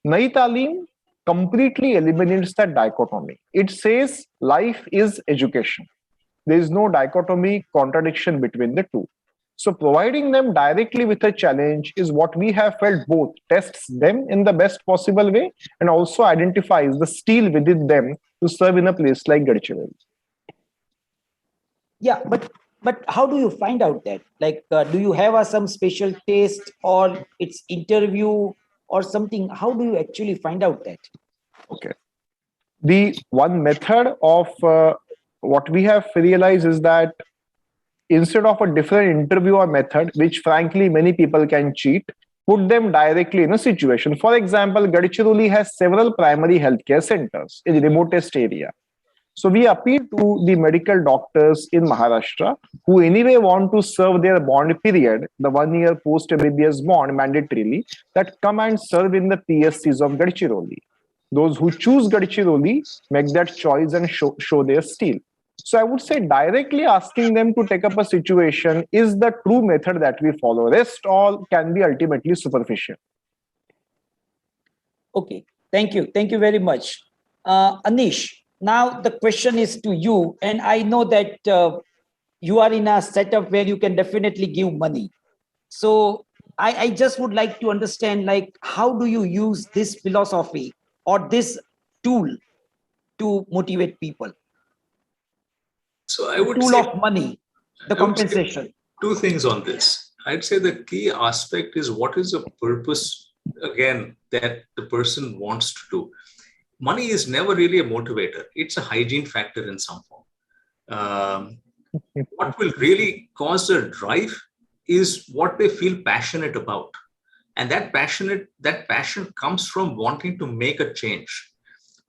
Nai Talim completely eliminates that dichotomy. It says life is education. there is no dichotomy, contradiction between the two. So providing them directly with a challenge is what we have felt both tests them in the best possible way and also identifies the steel within them to serve in a place like Gadchiroli. Yeah, but how do you find out that? Like, do you have some special taste or it's interview or something? How do you actually find out that? Okay. The one method of what we have realized is that instead of a different interview or method, which frankly many people can cheat, put them directly in a situation. For example, Gadchiroli has several primary healthcare centers in the remotest area. So we appeal to the medical doctors in Maharashtra who anyway want to serve their bond period, the 1 year post MBBS bond mandatorily, that come and serve in the PSCs of Gadchiroli. Those who choose Gadchiroli make that choice and show their steel. So I would say directly asking them to take up a situation is the true method that we follow. Rest all can be ultimately superficial. Okay, thank you. Thank you very much. Anish, now the question is to you, and I know that you are in a setup where you can definitely give money. So I just would like to understand, like, how do you use this philosophy or this tool to motivate people? So I would tool say of money, the compensation. Two things on this. I'd say the key aspect is what is the purpose, again, that the person wants to do. Money is never really a motivator. It's a hygiene factor in some form. What will really cause their drive is what they feel passionate about. And that passion comes from wanting to make a change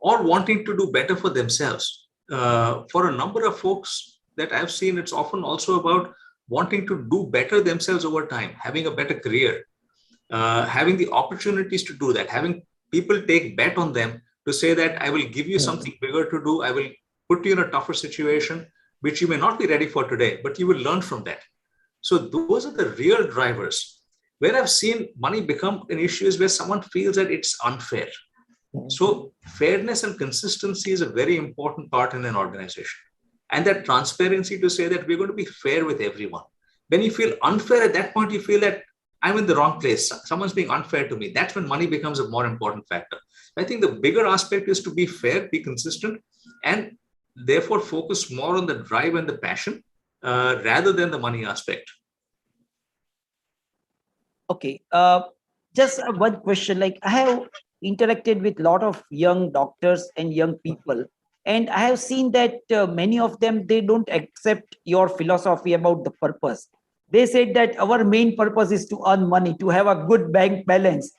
or wanting to do better for themselves. For a number of folks that I've seen, it's often also about wanting to do better themselves over time, having a better career, having the opportunities to do that, having people take bet on them to say that I will give you something bigger to do. I will put you in a tougher situation, which you may not be ready for today, but you will learn from that. So those are the real drivers. Where I've seen money become an issue is where someone feels that it's unfair. So fairness and consistency is a very important part in an organization. And that transparency to say that we're going to be fair with everyone. When you feel unfair at that point, you feel that I'm in the wrong place. Someone's being unfair to me. That's when money becomes a more important factor. I think the bigger aspect is to be fair, be consistent, and therefore focus more on the drive and the passion rather than the money aspect. Okay. Just one question. Like, I have interacted with a lot of young doctors and young people, and I have seen that many of them, they don't accept your philosophy about the purpose. They said that our main purpose is to earn money, to have a good bank balance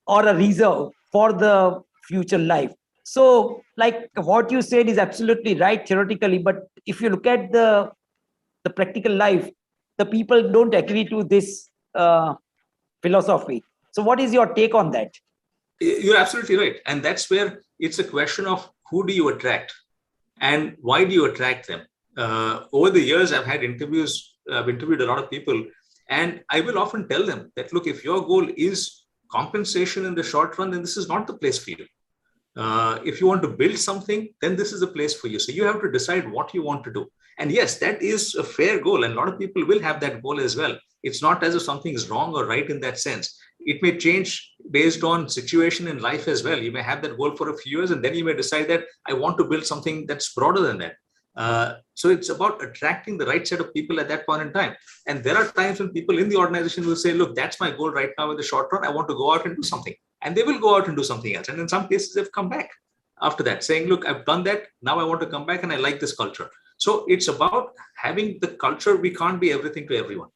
or a reserve for the future life. So, like, what you said is absolutely right theoretically, but if you look at the practical life, the people don't agree to this philosophy. So what is your take on that? You're absolutely right. And that's where it's a question of who do you attract and why do you attract them? Over the years, I've interviewed a lot of people, and I will often tell them that, look, if your goal is compensation in the short run, then this is not the place for you. If you want to build something, then this is the place for you. So you have to decide what you want to do. And yes, that is a fair goal. And a lot of people will have that goal as well. It's not as if something is wrong or right in that sense. It may change based on situation in life as well. You may have that goal for a few years, and then you may decide that I want to build something that's broader than that. So it's about attracting the right set of people at that point in time. And there are times when people in the organization will say, look, that's my goal right now in the short run. I want to go out and do something. And they will go out and do something else. And in some cases, they've come back after that saying, look, I've done that. Now I want to come back and I like this culture. So it's about having the culture. We can't be everything to everyone.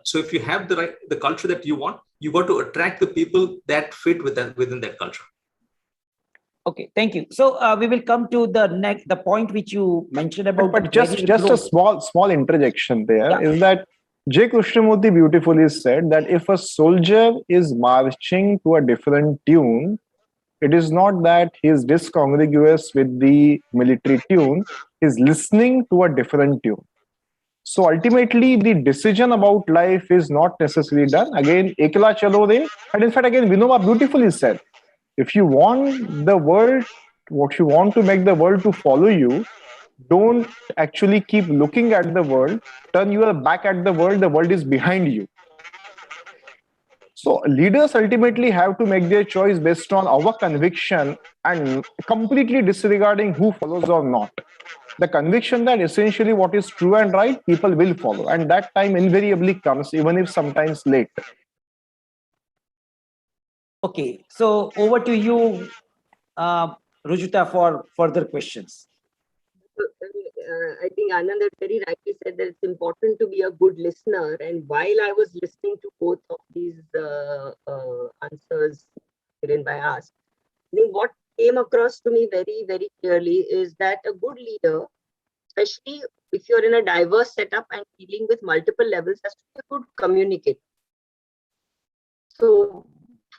So if you have the culture that you want, you got to attract the people that fit within that culture. Okay, thank you. So we will come to the point which you mentioned about. But just a small interjection there is that J. Krishnamurti beautifully said that if a soldier is marching to a different tune, it is not that he is discongruous with the military tune, he is listening to a different tune. So ultimately, the decision about life is not necessarily done. Again, Ekla Chalo Re, and in fact, again, Vinoma beautifully said, if you want the world, what you want to make the world to follow you, don't actually keep looking at the world, turn your back at the world is behind you. So leaders ultimately have to make their choice based on our conviction and completely disregarding who follows or not. The conviction that essentially what is true and right, people will follow. And that time invariably comes, even if sometimes late. Okay, so over to you, Rujuta, for further questions. I think Anand had very rightly said that it's important to be a good listener. And while I was listening to both of these answers given by us, I think what came across to me very, very clearly is that a good leader, especially if you're in a diverse setup and dealing with multiple levels, has to be a good communicator. So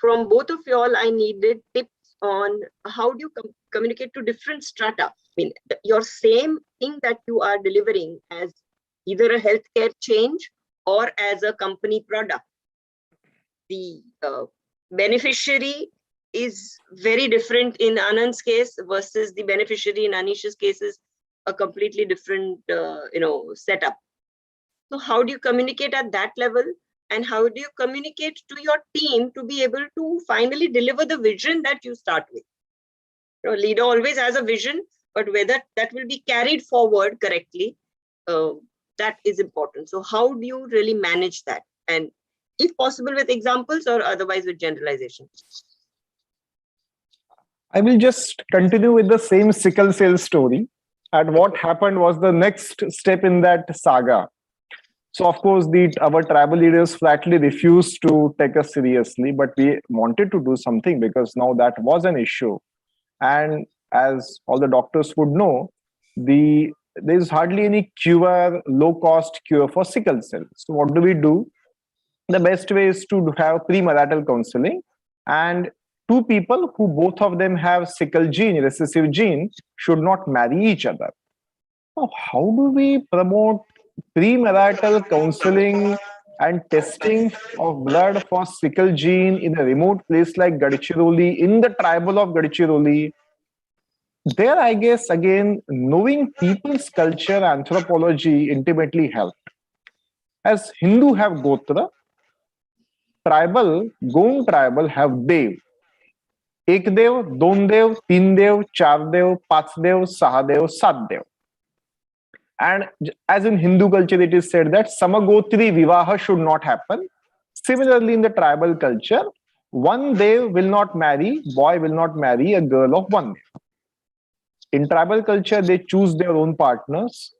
from both of y'all, I needed tips on how do you communicate to different strata. I mean, your same thing that you are delivering as either a healthcare change or as a company product. The beneficiary is very different in Anand's case versus the beneficiary in Anish's case is a completely different, setup. So how do you communicate at that level? And how do you communicate to your team to be able to finally deliver the vision that you start with? Leader always has a vision, but whether that will be carried forward correctly, that is important. So how do you really manage that? And if possible with examples or otherwise with generalization? I will just continue with the same sickle cell story. And what happened was the next step in that saga. So of course, our tribal leaders flatly refused to take us seriously, but we wanted to do something because now that was an issue. And as all the doctors would know, there's hardly any cure, low-cost cure for sickle cell. So what do? The best way is to have premarital counseling, and two people who both of them have sickle gene, recessive gene, should not marry each other. Now, how do we promote premarital counseling and testing of blood for sickle gene in a remote place like Gadchiroli, in the tribal of Gadchiroli? There, I guess, again, knowing people's culture, anthropology intimately helped. As Hindu have Gotra, Gong tribal have Dev. Ek Dev, Don Dev, Tin Dev, Char Dev, Pach Dev, Saha Dev, Sat Dev. And as in Hindu culture, it is said that Samagotri Vivaha should not happen. Similarly, in the tribal culture, one Dev will not marry, boy will not marry a girl of one Dev. In tribal culture, they choose their own partners.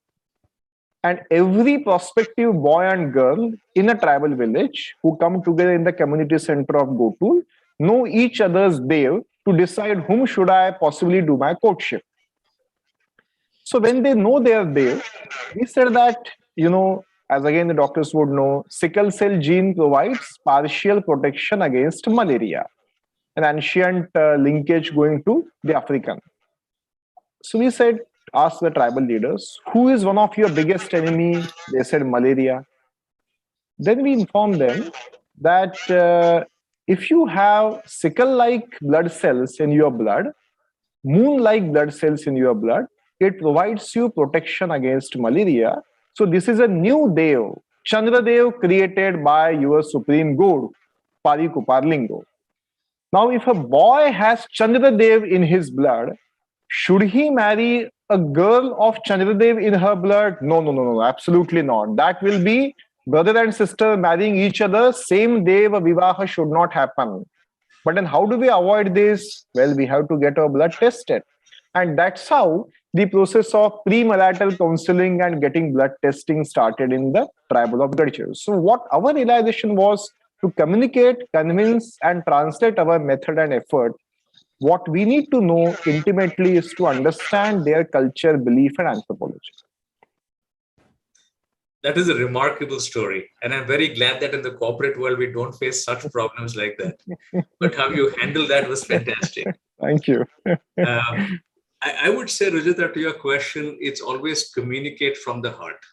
And every prospective boy and girl in a tribal village who come together in the community center of Gotul know each other's Dev to decide whom should I possibly do my courtship. So when they know their Dev, we said that, as again the doctors would know, sickle cell gene provides partial protection against malaria, an ancient linkage going to the African. So we said, ask the tribal leaders, who is one of your biggest enemy? They said malaria. Then we informed them that if you have sickle-like blood cells in your blood, moon-like blood cells in your blood, it provides you protection against malaria. So this is a new Dev, Chandra Dev, created by your supreme god, Parikuparlingo. Now, if a boy has Chandra Dev in his blood, should he marry a girl of Chandra Dev in her blood? No, absolutely not. That will be brother and sister marrying each other. Same Deva Vivaha should not happen. But then how do we avoid this? Well, we have to get our blood tested. And that's how the process of premarital counseling and getting blood testing started in the tribal of Gadchiroli. So what our realization was to communicate, convince, and translate our method and effort. What we need to know intimately is to understand their culture, belief, and anthropology. That is a remarkable story. And I'm very glad that in the corporate world, we don't face such problems like that. But how you handled that was fantastic. Thank you. I would say, Rajita, to your question, it's always communicate from the heart.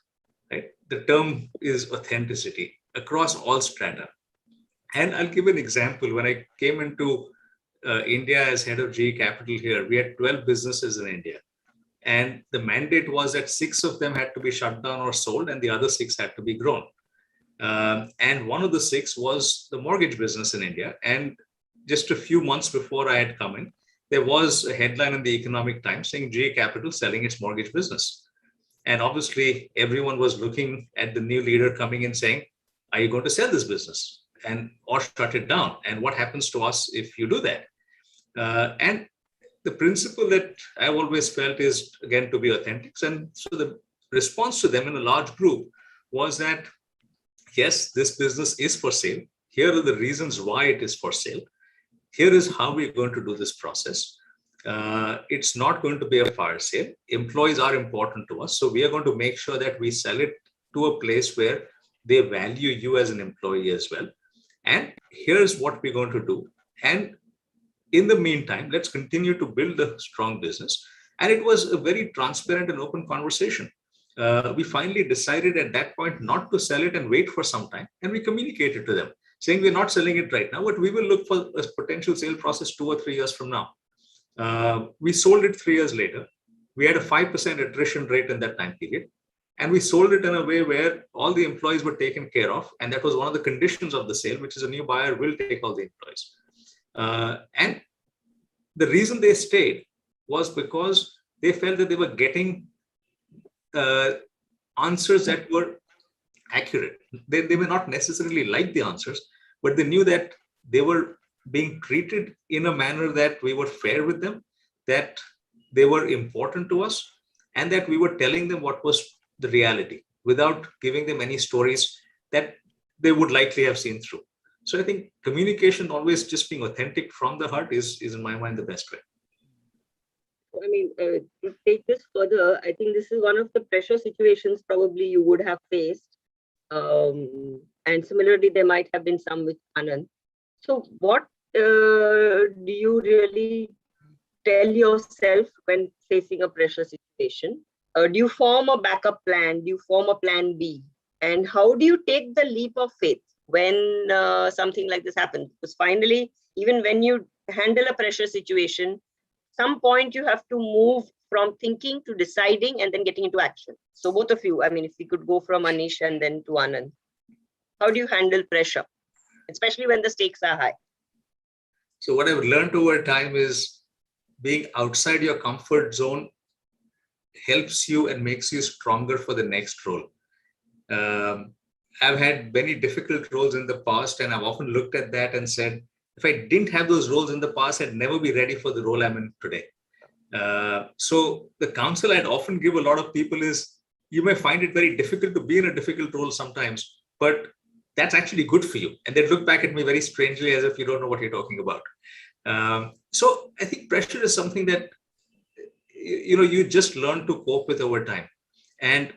Right? The term is authenticity across all strata. And I'll give an example. When I came into India as head of GE Capital here, we had 12 businesses in India. And the mandate was that 6 of them had to be shut down or sold, and the other 6 had to be grown. And one of the 6 was the mortgage business in India. And just a few months before I had come in, there was a headline in the Economic Times saying GE Capital selling its mortgage business. And obviously, everyone was looking at the new leader coming in saying, are you going to sell this business or shut it down? And what happens to us if you do that? And the principle that I've always felt is, again, to be authentic. And so the response to them in a large group was that, yes, this business is for sale. Here are the reasons why it is for sale. Here is how we're going to do this process. It's not going to be a fire sale. Employees are important to us. So we are going to make sure that we sell it to a place where they value you as an employee as well. And here's what we're going to do. And in the meantime, let's continue to build a strong business. And it was a very transparent and open conversation. We finally decided at that point not to sell it and wait for some time. And we communicated to them saying we're not selling it right now, but we will look for a potential sale process 2 or 3 years from now. We sold it 3 years later. We had a 5% attrition rate in that time period. And we sold it in a way where all the employees were taken care of. And that was one of the conditions of the sale, which is a new buyer will take all the employees. And the reason they stayed was because they felt that they were getting answers that were accurate. They may not necessarily like the answers, but they knew that they were being treated in a manner that we were fair with them, that they were important to us, and that we were telling them what was the reality without giving them any stories that they would likely have seen through. So I think communication, always just being authentic from the heart is in my mind the best way. I mean, to take this further, I think this is one of the pressure situations probably you would have faced. And similarly, there might have been some with Anand. So what do you really tell yourself when facing a pressure situation? Do you form a backup plan? Do you form a plan B? And how do you take the leap of faith when something like this happens? Because finally, even when you handle a pressure situation, some point you have to move from thinking to deciding and then getting into action. So both of you, I mean, if we could go from Anish and then to Anand, how do you handle pressure, especially when the stakes are high? So what I've learned over time is being outside your comfort zone helps you and makes you stronger for the next role. I've had many difficult roles in the past, and I've often looked at that and said, if I didn't have those roles in the past, I'd never be ready for the role I'm in today. So the counsel I'd often give a lot of people is, you may find it very difficult to be in a difficult role sometimes, but that's actually good for you. And they look back at me very strangely as if you don't know what you're talking about. So I think pressure is something that, you just learn to cope with over time. And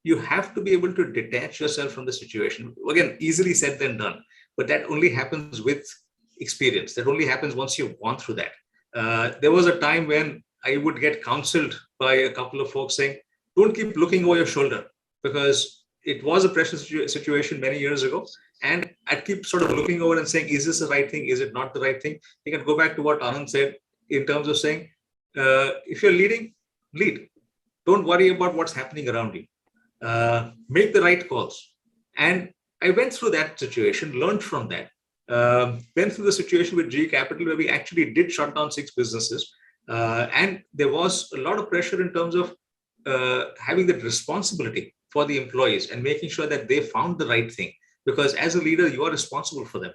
you have to be able to detach yourself from the situation. Again, easily said than done, but that only happens with experience. That only happens once you've gone through that. There was a time when I would get counseled by a couple of folks saying, don't keep looking over your shoulder, because it was a pressure situation many years ago. And I'd keep sort of looking over and saying, is this the right thing? Is it not the right thing? You can go back to what Anand said in terms of saying, if you're leading, lead. Don't worry about what's happening around you. Make the right calls. And I went through that situation, learned from that. Went through the situation with GE Capital where we actually did shut down 6 businesses. And there was a lot of pressure in terms of having that responsibility for the employees and making sure that they found the right thing. Because as a leader, you are responsible for them.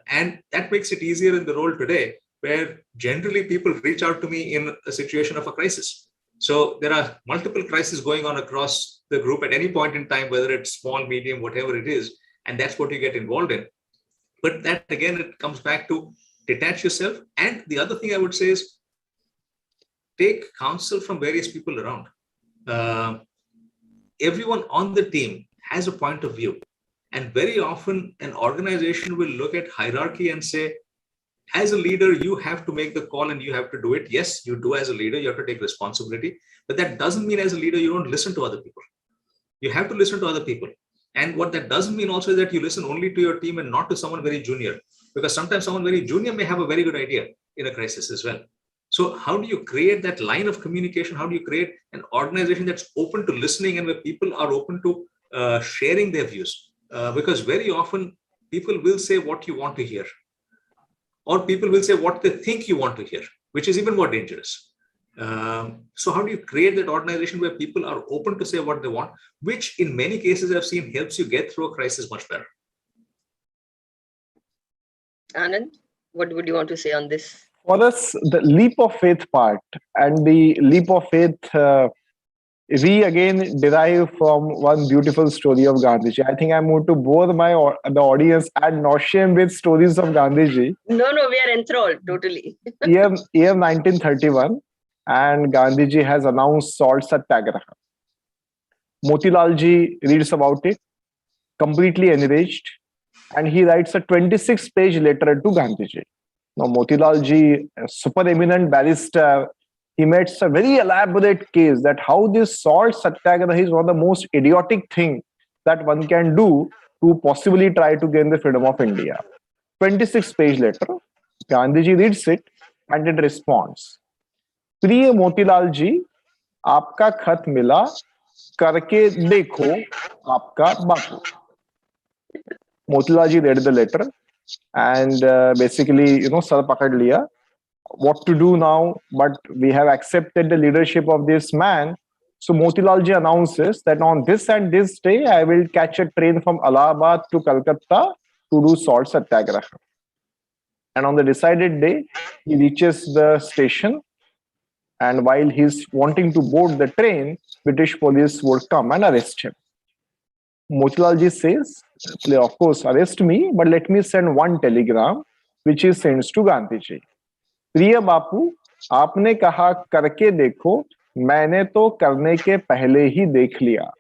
And that makes it easier in the role today, where generally people reach out to me in a situation of a crisis. So there are multiple crises going on across the group at any point in time, whether it's small, medium, whatever it is, and that's what you get involved in. But that, again, it comes back to detach yourself. And the other thing I would say is take counsel from various people around. Everyone on the team has a point of view. And very often an organization will look at hierarchy and say, as a leader, you have to make the call and you have to do it. Yes, you do as a leader, you have to take responsibility. But that doesn't mean as a leader, you don't listen to other people. You have to listen to other people. And what that doesn't mean also is that you listen only to your team and not to someone very junior. Because sometimes someone very junior may have a very good idea in a crisis as well. So how do you create that line of communication? How do you create an organization that's open to listening and where people are open to sharing their views? Because very often people will say what you want to hear, or people will say what they think you want to hear, which is even more dangerous. So how do you create that organization where people are open to say what they want, which in many cases I've seen helps you get through a crisis much better? Anand, what would you want to say on this? For us, the leap of faith part and the leap of faith, we again derive from one beautiful story of Gandhiji. I think I'm going to bore the audience ad nauseum with stories of Gandhiji. No, we are enthralled totally. year 1931, and Gandhiji has announced salt satyagraha. Motilalji reads about it, completely enraged, and he writes a 26-page letter to Gandhiji. Now, Motilalji, a super eminent barrister, he makes a very elaborate case that how this salt satyagraha is one of the most idiotic thing that one can do to possibly try to gain the freedom of India. 26-page letter. Gandhiji reads it and it responds. प्रिय मोतीलाल जी, आपका खत मिला, करके देखो आपका बापू. Motilal ji read the letter and basically, sir pakad liya. What to do now? But we have accepted the leadership of this man. So Motilal ji announces that on this and this day, I will catch a train from Allahabad to Calcutta to do salt satyagraha. And on the decided day, he reaches the station. And while he's wanting to board the train, British police would come and arrest him. Motilal ji says, of course, arrest me, but let me send one telegram, which he sends to Gandhiji. प्रिय बापू, आपने कहा करके देखो, मैंने तो करने के पहले ही देख लिया.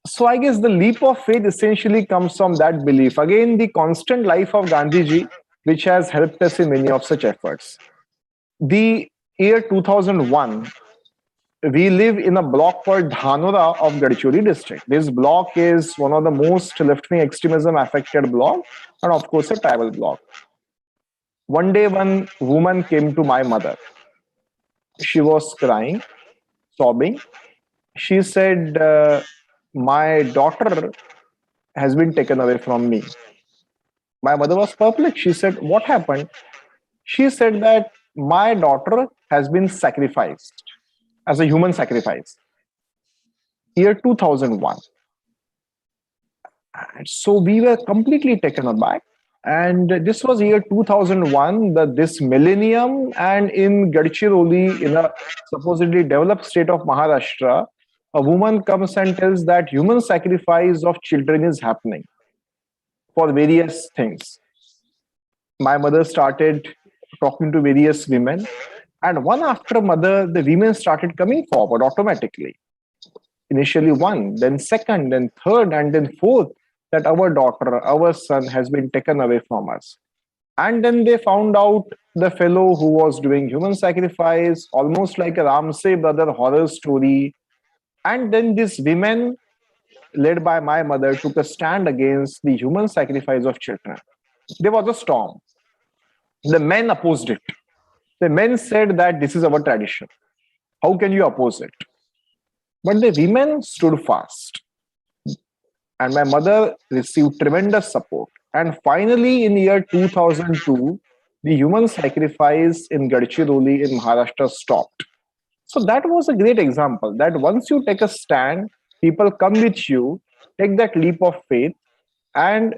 So I guess the leap of faith essentially comes from that belief. Again, the constant life of Gandhiji, which has helped us in many of such efforts. The year 2001, we live in a block called Dhanora of Gadcholi district. This block is one of the most left-wing extremism affected block, and of course a tribal block. One day, one woman came to my mother. She was crying, sobbing. She said, my daughter has been taken away from me. My mother was perplexed. She said, what happened? She said that my daughter has been sacrificed as a human sacrifice. Year 2001. So we were completely taken aback. And this was year 2001, this millennium, and in Gadchiroli, in a supposedly developed state of Maharashtra, a woman comes and tells that human sacrifice of children is happening for various things. My mother started talking to various women, and one after mother, the women started coming forward automatically. Initially one, then second, then third, and then fourth, that our daughter, our son has been taken away from us. And then they found out the fellow who was doing human sacrifice, almost like a Ramsay brother horror story. And then these women, led by my mother, took a stand against the human sacrifice of children. There was a storm. The men opposed it. The men said that this is our tradition. How can you oppose it? But the women stood fast. And my mother received tremendous support. And finally, in year 2002, the human sacrifice in Gadchiroli in Maharashtra stopped. So that was a great example that once you take a stand, people come with you, take that leap of faith, and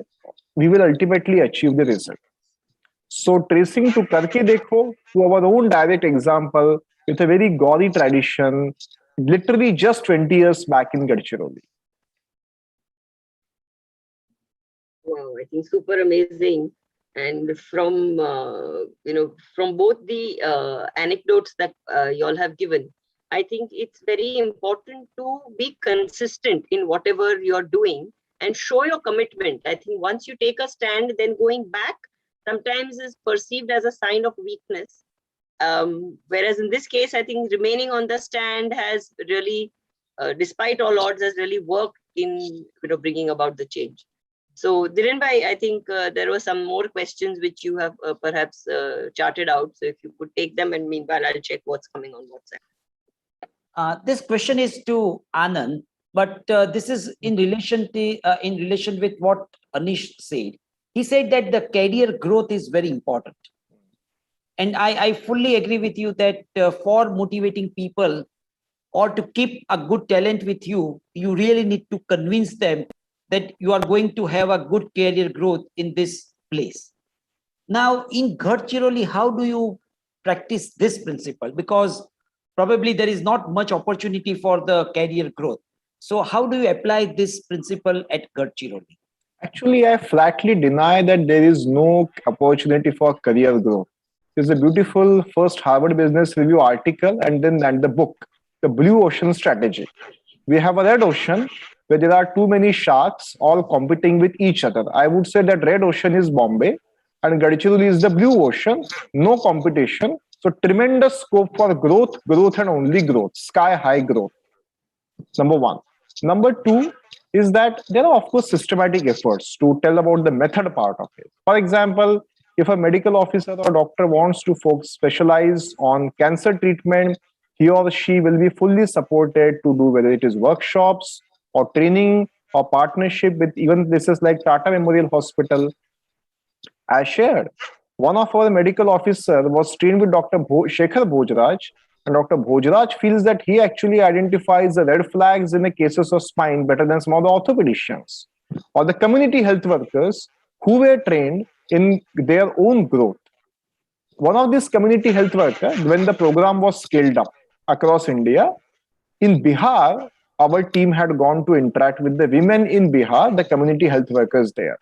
we will ultimately achieve the result. So tracing to Karke Dekho, to our own direct example, with a very gory tradition, literally just 20 years back in Gadchiroli. Wow, I think super amazing. And from from both the anecdotes that you all have given, I think it's very important to be consistent in whatever you're doing and show your commitment. I think once you take a stand, then going back sometimes is perceived as a sign of weakness. Whereas in this case, I think remaining on the stand has really, despite all odds, has really worked in bringing about the change. So Dhiren bhai, I think there were some more questions which you have perhaps charted out. So if you could take them, and meanwhile I'll check what's coming on WhatsApp. This question is to Anand, but this is in relation with what Anish said. He said that the career growth is very important. And I fully agree with you that for motivating people or to keep a good talent with you, you really need to convince them that you are going to have a good career growth in this place. Now, in Gadchiroli, how do you practice this principle? Because probably there is not much opportunity for the career growth. So how do you apply this principle at Gadchiroli? Actually, I flatly deny that there is no opportunity for career growth. There's a beautiful first Harvard Business Review article and the book, The Blue Ocean Strategy. We have a red ocean where there are too many sharks all competing with each other. I would say that red ocean is Bombay and Gadchiroli is the blue ocean, no competition. So tremendous scope for growth and only growth, sky high growth. Number one. Number two is that there are, of course, systematic efforts to tell about the method part of it. For example, if a medical officer or doctor wants to specialize on cancer treatment, he or she will be fully supported to do whether it is workshops or training or partnership with even places like Tata Memorial Hospital. As shared, one of our medical officers was trained with Dr. Shekhar Bhojraj, and Dr. Bhojraj feels that he actually identifies the red flags in the cases of spine better than some of the orthopedicians or the community health workers who were trained in their own growth. One of these community health workers, when the program was scaled up across India, in Bihar, our team had gone to interact with the women in Bihar, the community health workers there,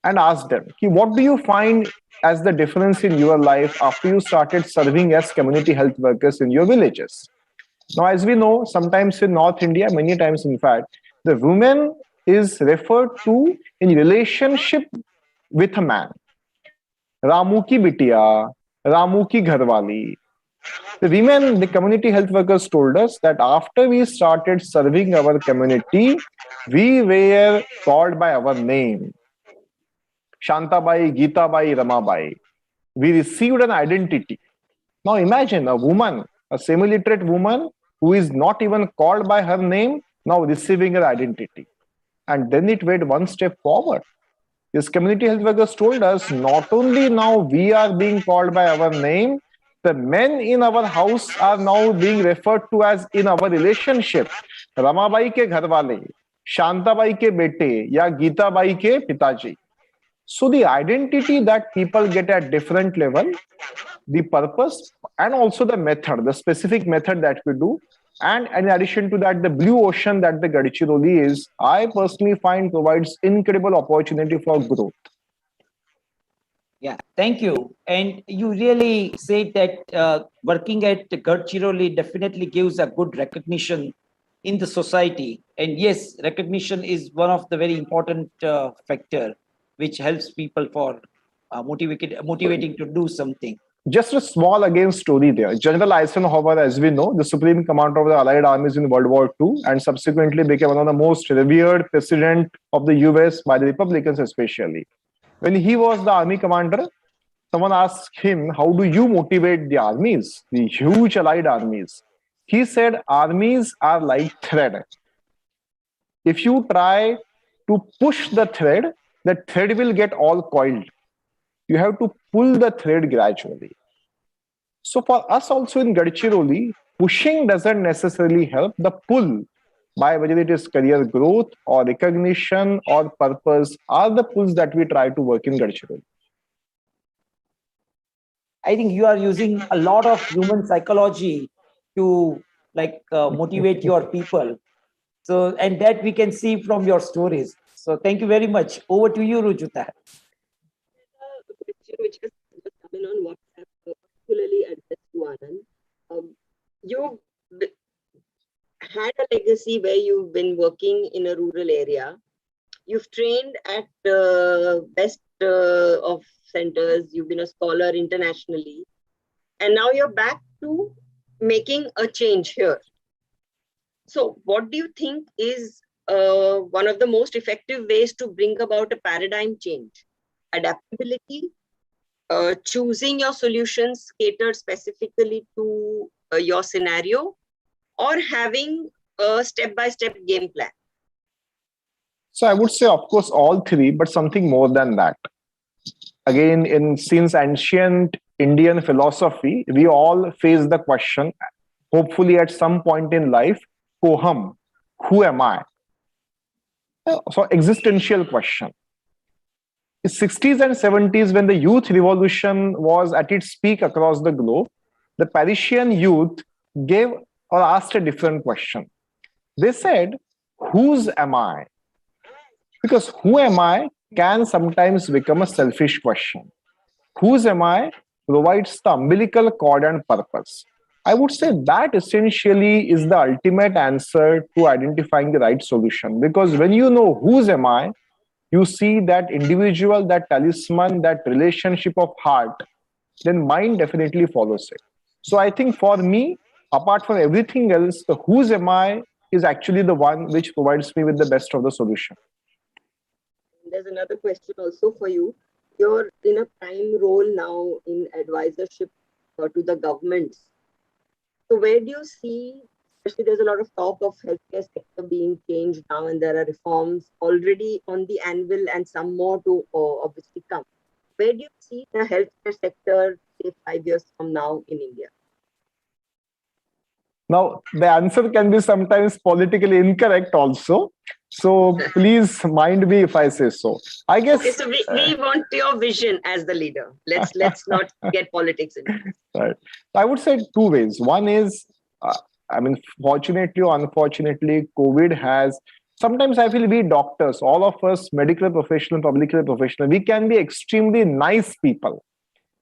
and asked them, what do you find as the difference in your life after you started serving as community health workers in your villages? Now, as we know, sometimes in North India, many times in fact, the woman is referred to in relationship with a man. Ramu ki bitiya, Ramu ki gharwali. The women, the community health workers told us that after we started serving our community, we were called by our name. Shantabai, Geetabai, Ramabai. We received an identity. Now imagine a woman, a semi-literate woman who is not even called by her name, now receiving her identity. And then it went one step forward. This community health workers told us not only now we are being called by our name, the men in our house are now being referred to as in our relationship. Ramabai ke gharwale, Shantabai ke bete, ya Geetabai ke pitaji. So the identity that people get at different level, the purpose and also the method, the specific method that we do, and in addition to that, the blue ocean that the Gadchiroli is, I personally find provides incredible opportunity for growth. Yeah, thank you. And you really said that working at Gadchiroli definitely gives a good recognition in the society. And yes, recognition is one of the very important factor which helps people for motivating to do something. Just a small again story there. General Eisenhower, as we know, the supreme commander of the Allied armies in World War II, and subsequently became one of the most revered president of the US by the Republicans especially. When he was the army commander, someone asked him, how do you motivate the armies, the huge Allied armies? He said, armies are like thread. If you try to push the thread will get all coiled. You have to pull the thread gradually. So for us also in Gadchiroli, pushing doesn't necessarily help. The pull, by whether it is career growth or recognition or purpose, are the pulls that we try to work in Gadchiroli. I think you are using a lot of human psychology to motivate your people. So, and that we can see from your stories. So thank you very much. Over to you, Rujuta. Which has come in on WhatsApp, particularly addressed to Anand. You had a legacy where you've been working in a rural area. You've trained at the best of centers. You've been a scholar internationally. And now you're back to making a change here. So what do you think is one of the most effective ways to bring about a paradigm change. Adaptability, choosing your solutions catered specifically to your scenario, or having a step-by-step game plan? So I would say, of course, all three, but something more than that. Again, since ancient Indian philosophy, we all face the question, hopefully at some point in life, koham, who am I? So existential question. In 60s and 70s, when the youth revolution was at its peak across the globe, the Parisian youth gave or asked a different question. They said, whose am I? Because who am I can sometimes become a selfish question. Whose am I provides the umbilical cord and purpose. I would say that essentially is the ultimate answer to identifying the right solution. Because when you know whose am I, you see that individual, that talisman, that relationship of heart, then mind definitely follows it. So I think for me, apart from everything else, the whose am I is actually the one which provides me with the best of the solution. There's another question also for you. You're in a prime role now in advisorship to the governments. So where do you see, especially there's a lot of talk of healthcare sector being changed now, and there are reforms already on the anvil and some more to obviously come. Where do you see the healthcare sector, say 5 years from now in India? Now, the answer can be sometimes politically incorrect also. So please mind me if I say so. I guess. Okay, so we want your vision as the leader. Let's not get politics in it. Right. I would say two ways. One is, fortunately or unfortunately, COVID has. Sometimes I feel we doctors, all of us, medical professional, public health professional, we can be extremely nice people,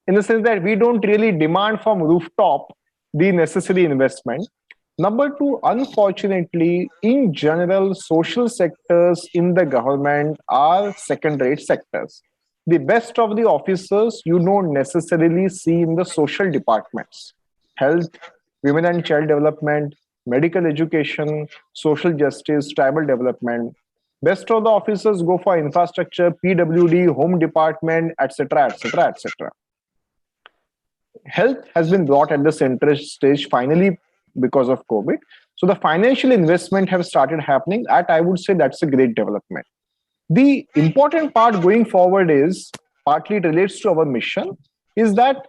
in the sense that we don't really demand from rooftop the necessary investment. Number two, unfortunately, in general, social sectors in the government are second-rate sectors. The best of the officers you don't necessarily see in the social departments. Health, women and child development, medical education, social justice, tribal development. Best of the officers go for infrastructure, PWD, home department, etc., etc., etc. Health has been brought at the center stage finally because of COVID. So the financial investment have started happening. I would say that's a great development. The important part going forward is, partly it relates to our mission, is that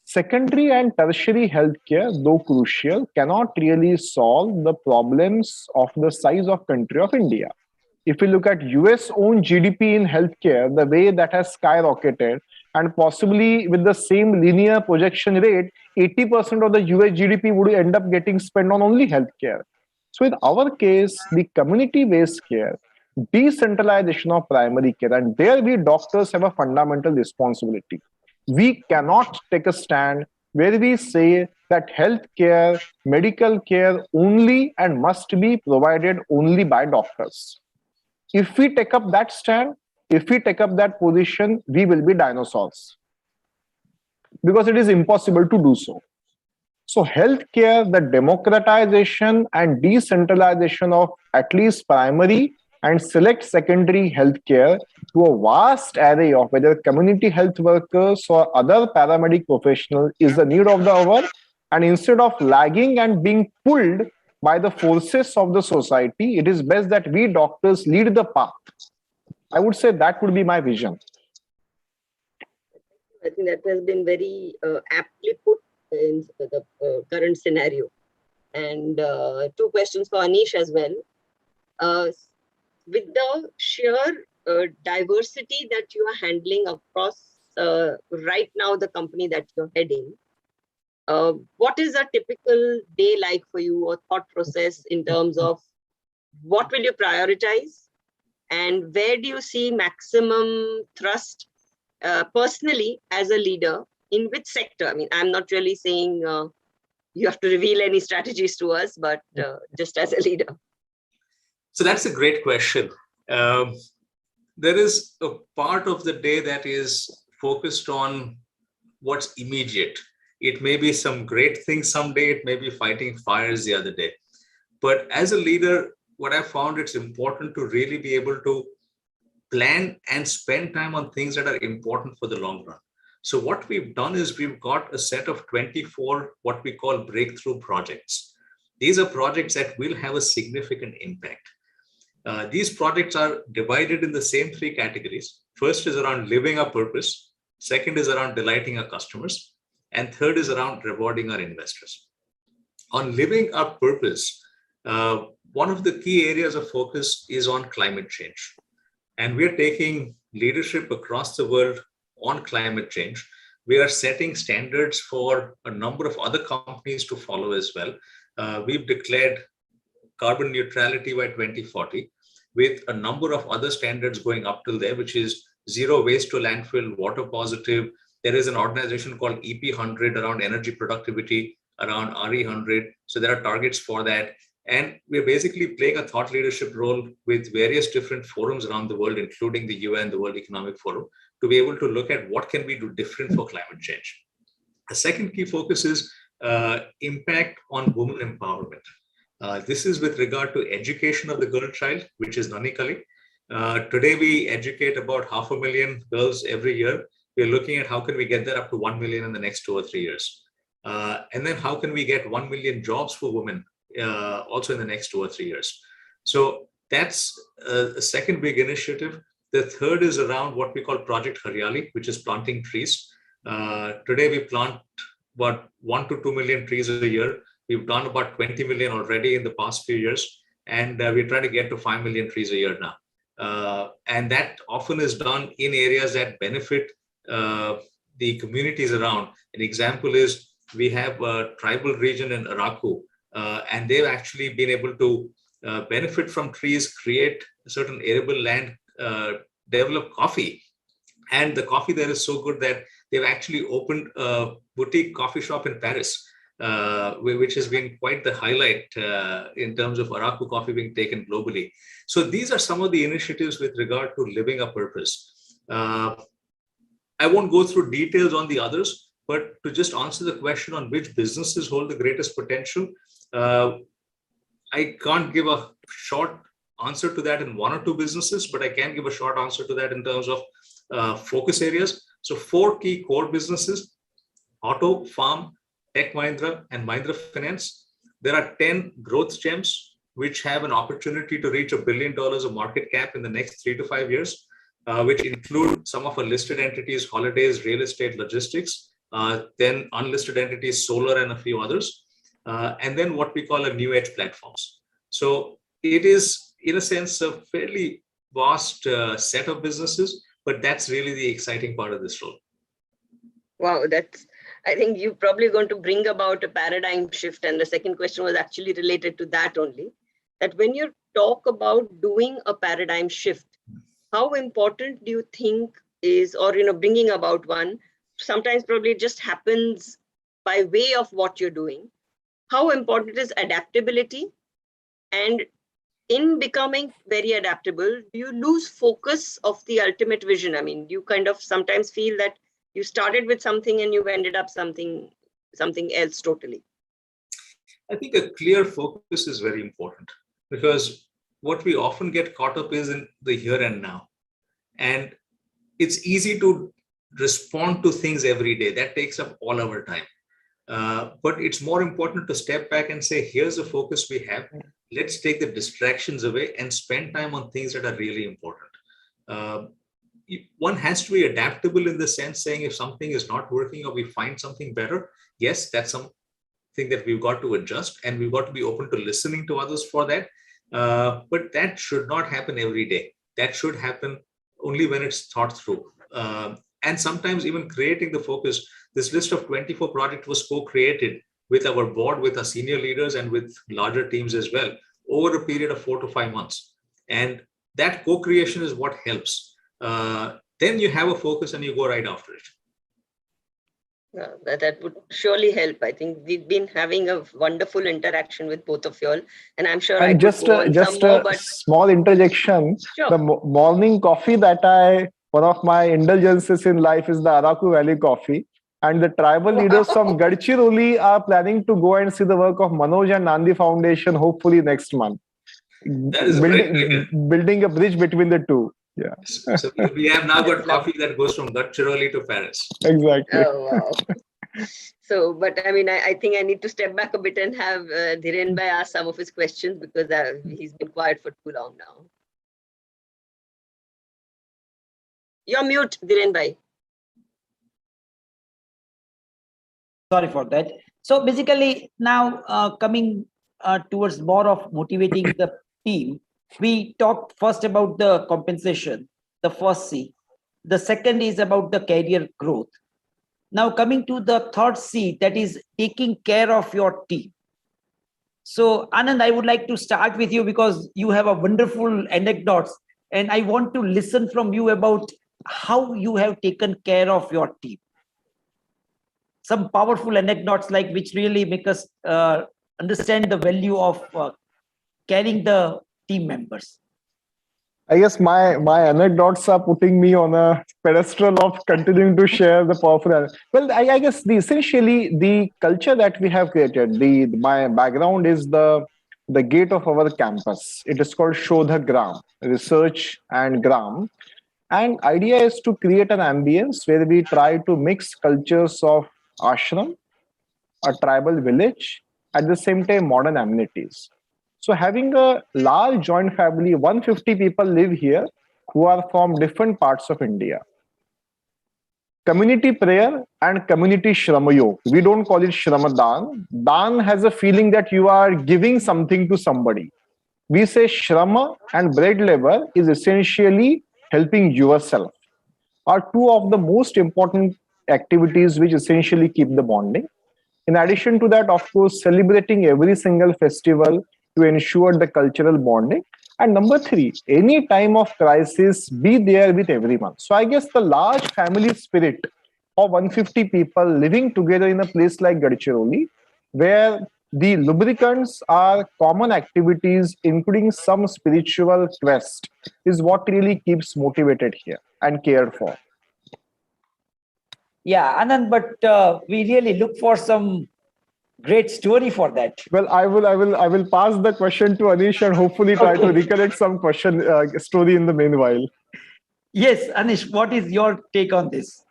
secondary and tertiary healthcare, though crucial, cannot really solve the problems of the size of country of India. If you look at US own GDP in healthcare, the way that has skyrocketed, and possibly with the same linear projection rate, 80% of the US GDP would end up getting spent on only healthcare. So in our case, the community-based care, decentralization of primary care, and there we doctors have a fundamental responsibility. We cannot take a stand where we say that healthcare, medical care only and must be provided only by doctors. If we take up that stand, if we take up that position, we will be dinosaurs, because it is impossible to do so. So healthcare, the democratization and decentralization of at least primary and select secondary healthcare to a vast array of whether community health workers or other paramedic professionals is the need of the hour. And instead of lagging and being pulled by the forces of the society, it is best that we doctors lead the path. I would say that would be my vision. I think that has been very aptly put in the current scenario. And two questions for Anish as well. With the sheer diversity that you are handling across right now the company that you're heading, what is a typical day like for you, or thought process in terms of what will you prioritize and where do you see maximum thrust personally as a leader, in which sector? I mean, I'm not really saying you have to reveal any strategies to us, but just as a leader. So that's a great question. There is a part of the day that is focused on what's immediate. It may be some great thing someday, it may be fighting fires the other day. But as a leader, what I found, it's important to really be able to plan and spend time on things that are important for the long run. So what we've done is we've got a set of 24 what we call breakthrough projects. These are projects that will have a significant impact. These projects are divided in the same three categories. First is around living our purpose. Second is around delighting our customers. And third is around rewarding our investors. On living our purpose, one of the key areas of focus is on climate change. And we're taking leadership across the world on climate change. We are setting standards for a number of other companies to follow as well. We've declared carbon neutrality by 2040 with a number of other standards going up till there, which is zero waste to landfill, water positive. There is an organization called EP100 around energy productivity, around RE100. So there are targets for that. And we're basically playing a thought leadership role with various different forums around the world, including the UN, the World Economic Forum, to be able to look at what can we do different for climate change. The second key focus is impact on women empowerment. This is with regard to education of the girl child, which is Nanikali. Today, we educate about 500,000 girls every year. We're looking at how can we get that up to 1 million in the next 2 or 3 years. And then how can we get 1 million jobs for women also in the next 2 or 3 years. So that's a second big initiative. The third is around what we call Project Haryali, which is planting trees. Today, we plant about 1 to 2 million trees a year. We've done about 20 million already in the past few years. And we're trying to get to 5 million trees a year now. And that often is done in areas that benefit the communities around. An example is we have a tribal region in Araku, and they've actually been able to benefit from trees, create a certain arable land, develop coffee. And the coffee there is so good that they've actually opened a boutique coffee shop in Paris, which has been quite the highlight in terms of Araku coffee being taken globally. So these are some of the initiatives with regard to living a purpose. I won't go through details on the others, but to just answer the question on which businesses hold the greatest potential, I can't give a short answer to that in 1 or 2 businesses, but I can give a short answer to that in terms of focus areas. So 4 key core businesses: auto, farm, Tech Mahindra, and Mahindra Finance. There are 10 growth gems which have an opportunity to reach $1 billion of market cap in the next 3 to 5 years, which include some of our listed entities, holidays, real estate, logistics, then unlisted entities, solar, and a few others. And then what we call a new age platforms. So it is, in a sense, a fairly vast set of businesses, but that's really the exciting part of this role. Wow, I think you're probably going to bring about a paradigm shift. And the second question was actually related to that only, that when you talk about doing a paradigm shift, how important do you think is, or, bringing about one, sometimes probably it just happens by way of what you're doing. How important is adaptability? And in becoming very adaptable, do you lose focus of the ultimate vision? I mean, you kind of sometimes feel that you started with something and you've ended up something else totally. I think a clear focus is very important, because what we often get caught up is in the here and now. And it's easy to respond to things every day. That takes up all our time. But it's more important to step back and say, here's the focus we have. Let's take the distractions away and spend time on things that are really important. One has to be adaptable in the sense saying if something is not working or we find something better, yes, that's something that we've got to adjust, and we've got to be open to listening to others for that. But that should not happen every day. That should happen only when it's thought through. And sometimes even creating the focus, this list of 24 projects was co-created with our board, with our senior leaders, and with larger teams as well over a period of 4 to 5 months. And that co-creation is what helps. Then you have a focus and you go right after it. That would surely help. I think we've been having a wonderful interaction with both of you all, and I'm sure and just a small interjection. Sure. The morning coffee that one of my indulgences in life is the Araku Valley coffee, and the tribal leaders from Gadchiroli are planning to go and see the work of Manoj and Nandi Foundation hopefully next month. That is a great idea. Building a bridge between the two. Yeah. So we have now got coffee that goes from Gadchiroli to Paris. Exactly. Oh, wow. So, but I mean, I think I need to step back a bit and have Dhiren Bhai ask some of his questions because he's been quiet for too long now. You're mute, Dhiren Bhai. Sorry for that. So basically now coming towards more of motivating the team, we talked first about the compensation, the first C. The second is about the career growth. Now coming to the third C, that is taking care of your team. So Anand, I would like to start with you because you have a wonderful anecdotes and I want to listen from you about how you have taken care of your team. Some powerful anecdotes like which really make us understand the value of carrying the team members. I guess my anecdotes are putting me on a pedestal of continuing to share the powerful. Well, I guess essentially the culture that we have created. My background is the gate of our campus. It is called Shodha Gram, Research and Gram. And idea is to create an ambience where we try to mix cultures of ashram, a tribal village, at the same time modern amenities. So having a large joint family, 150 people live here who are from different parts of India. Community prayer and community shramayo. We don't call it shramadan. Dan has a feeling that you are giving something to somebody. We say shrama and bread labor is essentially helping yourself. Are two of the most important activities which essentially keep the bonding. In addition to that, of course, celebrating every single festival to ensure the cultural bonding. And number three, any time of crisis, be there with everyone. So I guess the large family spirit of 150 people living together in a place like Gadchiroli, where the lubricants are common activities, including some spiritual quest, is what really keeps motivated here and cared for. Yeah, Anand, but we really look for some great story for that. Well, I will pass the question to Anish and hopefully try to recollect some story in the meanwhile. Yes, Anish, what is your take on this?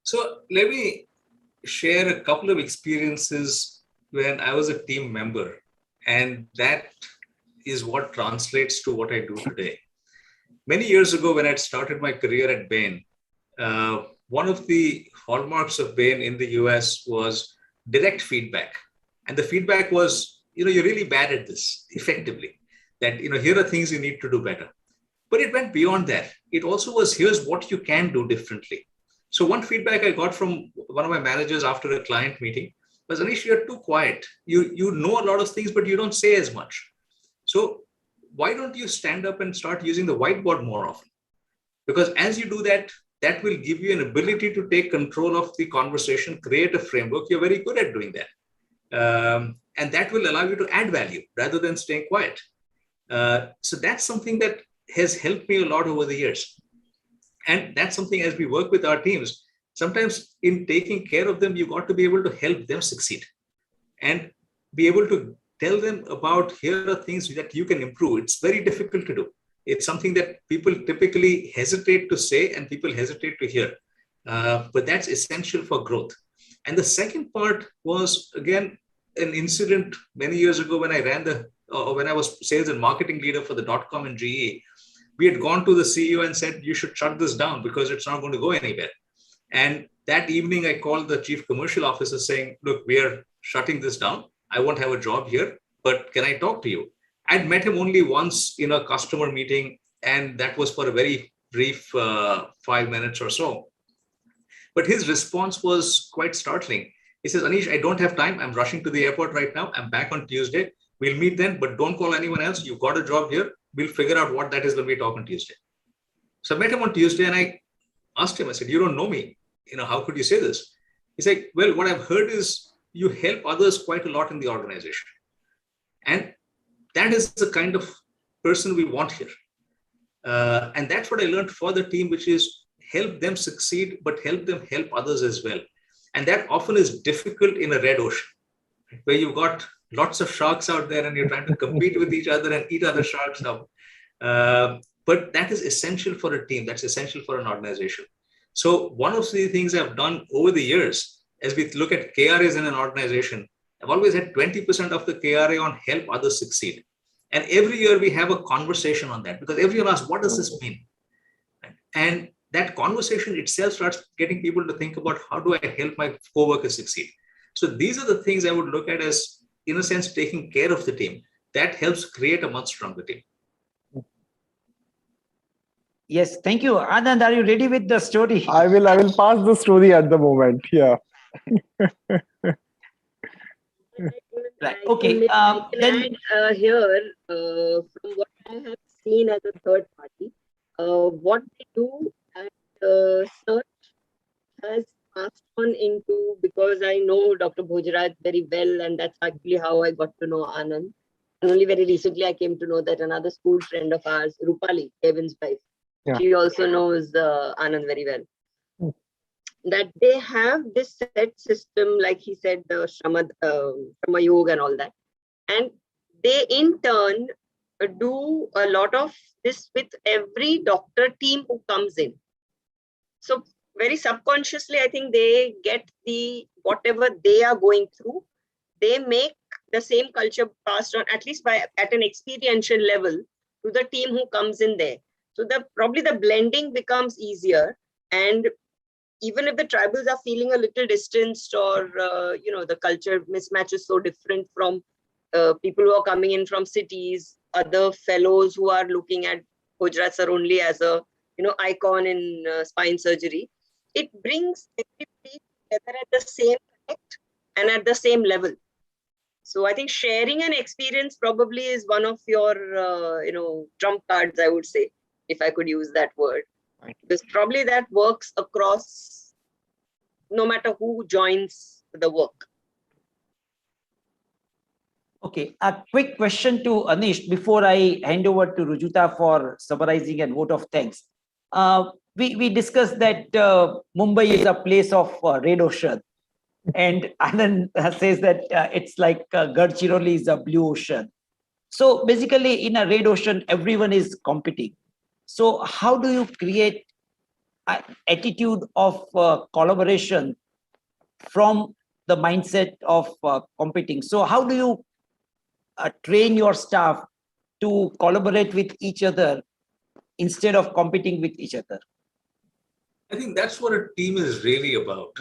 So let me share a couple of experiences when I was a team member, and that is what translates to what I do today. Many years ago, when I started my career at Bain, one of the hallmarks of Bain in the US was direct feedback. And the feedback was, you're really bad at this, effectively. That, here are things you need to do better. But it went beyond that. It also was, here's what you can do differently. So one feedback I got from one of my managers after a client meeting was, Anish, you're too quiet. You know a lot of things, but you don't say as much. So why don't you stand up and start using the whiteboard more often? Because as you do that, that will give you an ability to take control of the conversation, create a framework. You're very good at doing that. And that will allow you to add value rather than staying quiet. So that's something that has helped me a lot over the years. And that's something as we work with our teams, sometimes in taking care of them, you've got to be able to help them succeed and be able to tell them about, here are things that you can improve. It's very difficult to do. It's something that people typically hesitate to say and people hesitate to hear. But that's essential for growth. And the second part was, again, an incident many years ago when I when I was sales and marketing leader for the .com and GE. We had gone to the CEO and said, you should shut this down because it's not going to go anywhere. And that evening, I called the chief commercial officer saying, look, we are shutting this down. I won't have a job here, but can I talk to you? I'd met him only once in a customer meeting, and that was for a very brief 5 minutes or so. But his response was quite startling. He says, Anish, I don't have time. I'm rushing to the airport right now. I'm back on Tuesday. We'll meet then, but don't call anyone else. You've got a job here. We'll figure out what that is when we talk on Tuesday. So I met him on Tuesday and I asked him, I said, you don't know me. How could you say this? He said, well, what I've heard is you help others quite a lot in the organization. And that is the kind of person we want here. And that's what I learned for the team, which is help them succeed, but help them help others as well. And that often is difficult in a red ocean, where you've got lots of sharks out there and you're trying to compete with each other and eat other sharks now. But that is essential for a team. That's essential for an organization. So one of the things I've done over the years, as we look at KRAs in an organization, I've always had 20% of the KRA on help others succeed. And every year we have a conversation on that, because everyone asks, what does this mean? And that conversation itself starts getting people to think about, how do I help my coworkers succeed? So these are the things I would look at as, in a sense, taking care of the team. That helps create a much stronger team. Yes, thank you. Anand, are you ready with the story? I will pass the story at the moment. Yeah. Right. Okay. I can Then add here, from what I have seen as a third party, what they do at search has passed on into, because I know Dr. Bhojraj very well, and that's actually how I got to know Anand. And only very recently I came to know that another school friend of ours, Rupali, Kevin's wife, Yeah. she also knows Anand very well. That they have this set system, like he said, the Shama Yoga and all that. And they in turn do a lot of this with every doctor team who comes in. So very subconsciously, I think they get the whatever they are going through, they make the same culture passed on, at least at an experiential level, to the team who comes in there. So probably the blending becomes easier. And even if the tribals are feeling a little distanced, or the culture mismatch is so different from people who are coming in from cities, other fellows who are looking at Bhojraj sir only as a icon in spine surgery, it brings everybody together at the same connect and at the same level. So I think sharing an experience probably is one of your trump cards, I would say, if I could use that word. Because probably that works across no matter who joins the work. okay, a quick question to Anish before I hand over to Rujuta for summarizing and vote of thanks. We discussed that Mumbai is a place of red ocean, and Anand says that it's like Gadchiroli is a blue ocean. So basically, in a red ocean, everyone is competing. So how do you create an attitude of collaboration from the mindset of competing? So how do you train your staff to collaborate with each other instead of competing with each other? I think that's what a team is really about.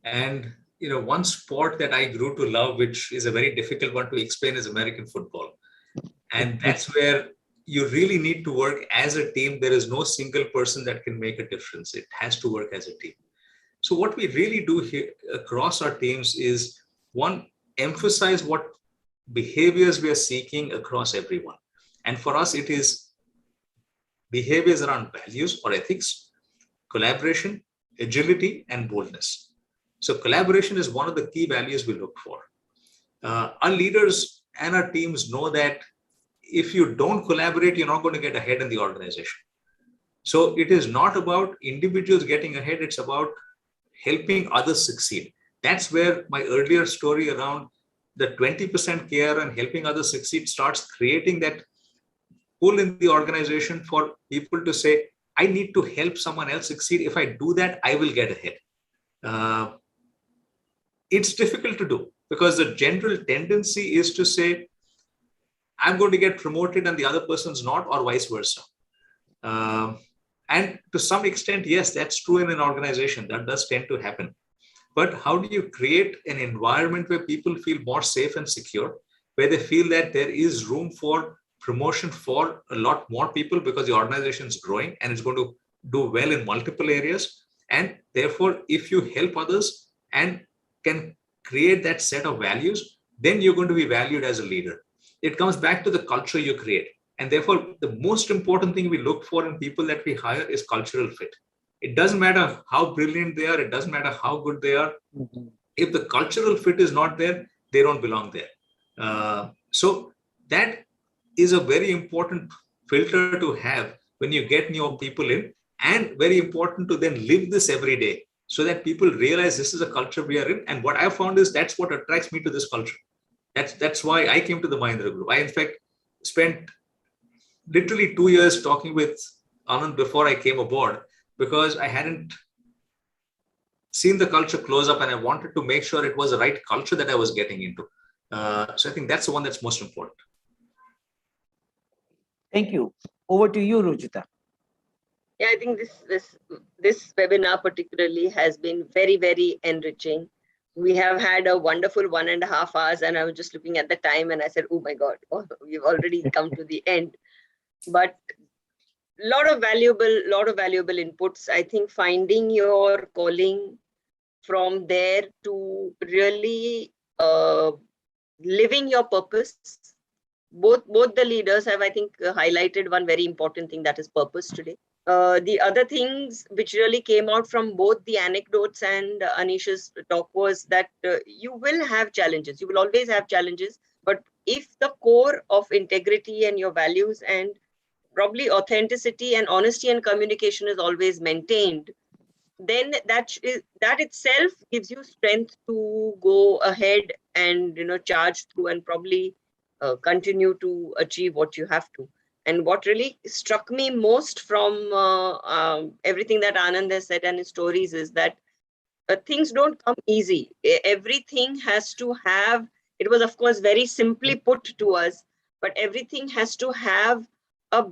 And one sport that I grew to love, which is a very difficult one to explain, is American football. And that's where you really need to work as a team. There is no single person that can make a difference. It has to work as a team. So what we really do here across our teams is, one, emphasize what behaviors we are seeking across everyone. And for us, it is behaviors around values or ethics, collaboration, agility, and boldness. So collaboration is one of the key values we look for. Our leaders and our teams know that if you don't collaborate, you're not going to get ahead in the organization. So it is not about individuals getting ahead. It's about helping others succeed. That's where my earlier story around the 20% care and helping others succeed starts creating that pull in the organization for people to say, I need to help someone else succeed. If I do that, I will get ahead. It's difficult to do because the general tendency is to say, I'm going to get promoted and the other person's not, or vice versa. And to some extent, yes, that's true in an organization. That does tend to happen. But how do you create an environment where people feel more safe and secure, where they feel that there is room for promotion for a lot more people because the organization is growing and it's going to do well in multiple areas. And therefore, if you help others and can create that set of values, then you're going to be valued as a leader. It comes back to the culture you create. And therefore, the most important thing we look for in people that we hire is cultural fit. It doesn't matter how brilliant they are. It doesn't matter how good they are. Mm-hmm. If the cultural fit is not there, they don't belong there. So that is a very important filter to have when you get new people in, and very important to then live this every day so that people realize this is a culture we are in. And what I found is that's what attracts me to this culture. That's why I came to the Mahindra Group. I, in fact, spent literally 2 years talking with Anand before I came aboard, because I hadn't seen the culture close up and I wanted to make sure it was the right culture that I was getting into. So I think that's the one that's most important. Thank you. Over to you, Rujuta. Yeah, I think this webinar particularly has been very, very enriching. We have had a wonderful 1.5 hours, and I was just looking at the time and I said, oh my God, we've already come to the end. But lot of valuable inputs. I think finding your calling from there to really living your purpose. Both the leaders have, I think, highlighted one very important thing, that is purpose today. The other things which really came out from both the anecdotes and Anisha's talk was that you will have challenges. You will always have challenges. But if the core of integrity and your values and probably authenticity and honesty and communication is always maintained, then that itself gives you strength to go ahead and charge through and probably continue to achieve what you have to. And what really struck me most from everything that Anand has said and his stories is that things don't come easy. Everything has to have, it was of course very simply put to us, but everything has to have a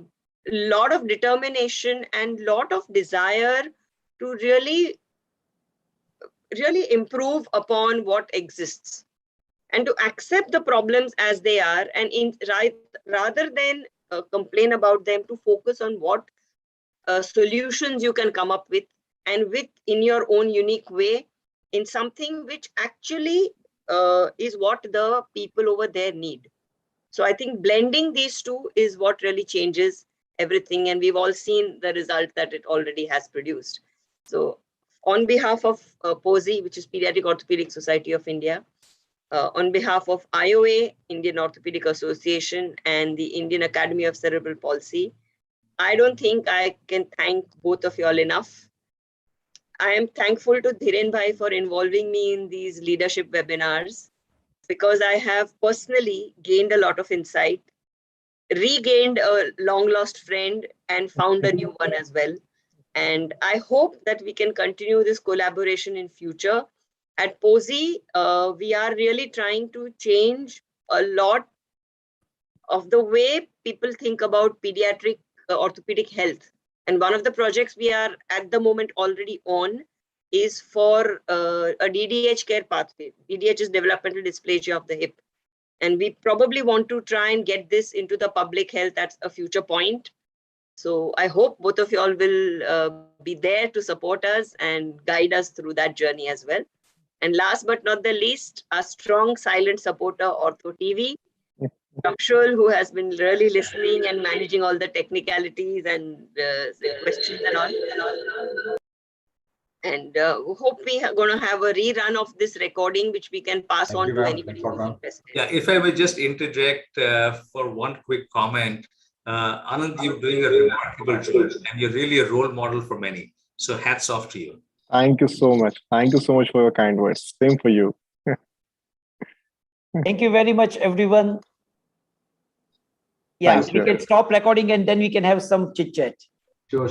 lot of determination and lot of desire to really improve upon what exists and to accept the problems as they are, and rather than complain about them, to focus on what solutions you can come up with, and with in your own unique way, in something which actually is what the people over there need. So I think blending these two is what really changes everything, and we've all seen the result that it already has produced. So on behalf of POSI, which is Pediatric Orthopedic Society of India, on behalf of IOA, Indian Orthopedic Association, and the Indian Academy of Cerebral Palsy, I don't think I can thank both of you all enough. I am thankful to Dhiren Bhai for involving me in these leadership webinars, because I have personally gained a lot of insight, regained a long lost friend, and found a new one as well. And I hope that we can continue this collaboration in future. At POSI, we are really trying to change a lot of the way people think about pediatric orthopedic health. And one of the projects we are at the moment already on is for a DDH care pathway. DDH is developmental dysplasia of the hip. And we probably want to try and get this into the public health at a future point. So I hope both of you all will be there to support us and guide us through that journey as well. And last but not the least, a strong silent supporter, IOATV, Kamshul, who has been really listening and managing all the technicalities and questions and all. And hope we are going to have a rerun of this recording, which we can pass on to anybody who's interested. Yeah, if I may just interject for one quick comment. Anand, you're doing a remarkable job and you're really a role model for many. So hats off to you. Thank you so much. Thank you so much for your kind words. Same for you. Thank you very much, everyone. Yeah, we can stop recording and then we can have some chit chat. Sure.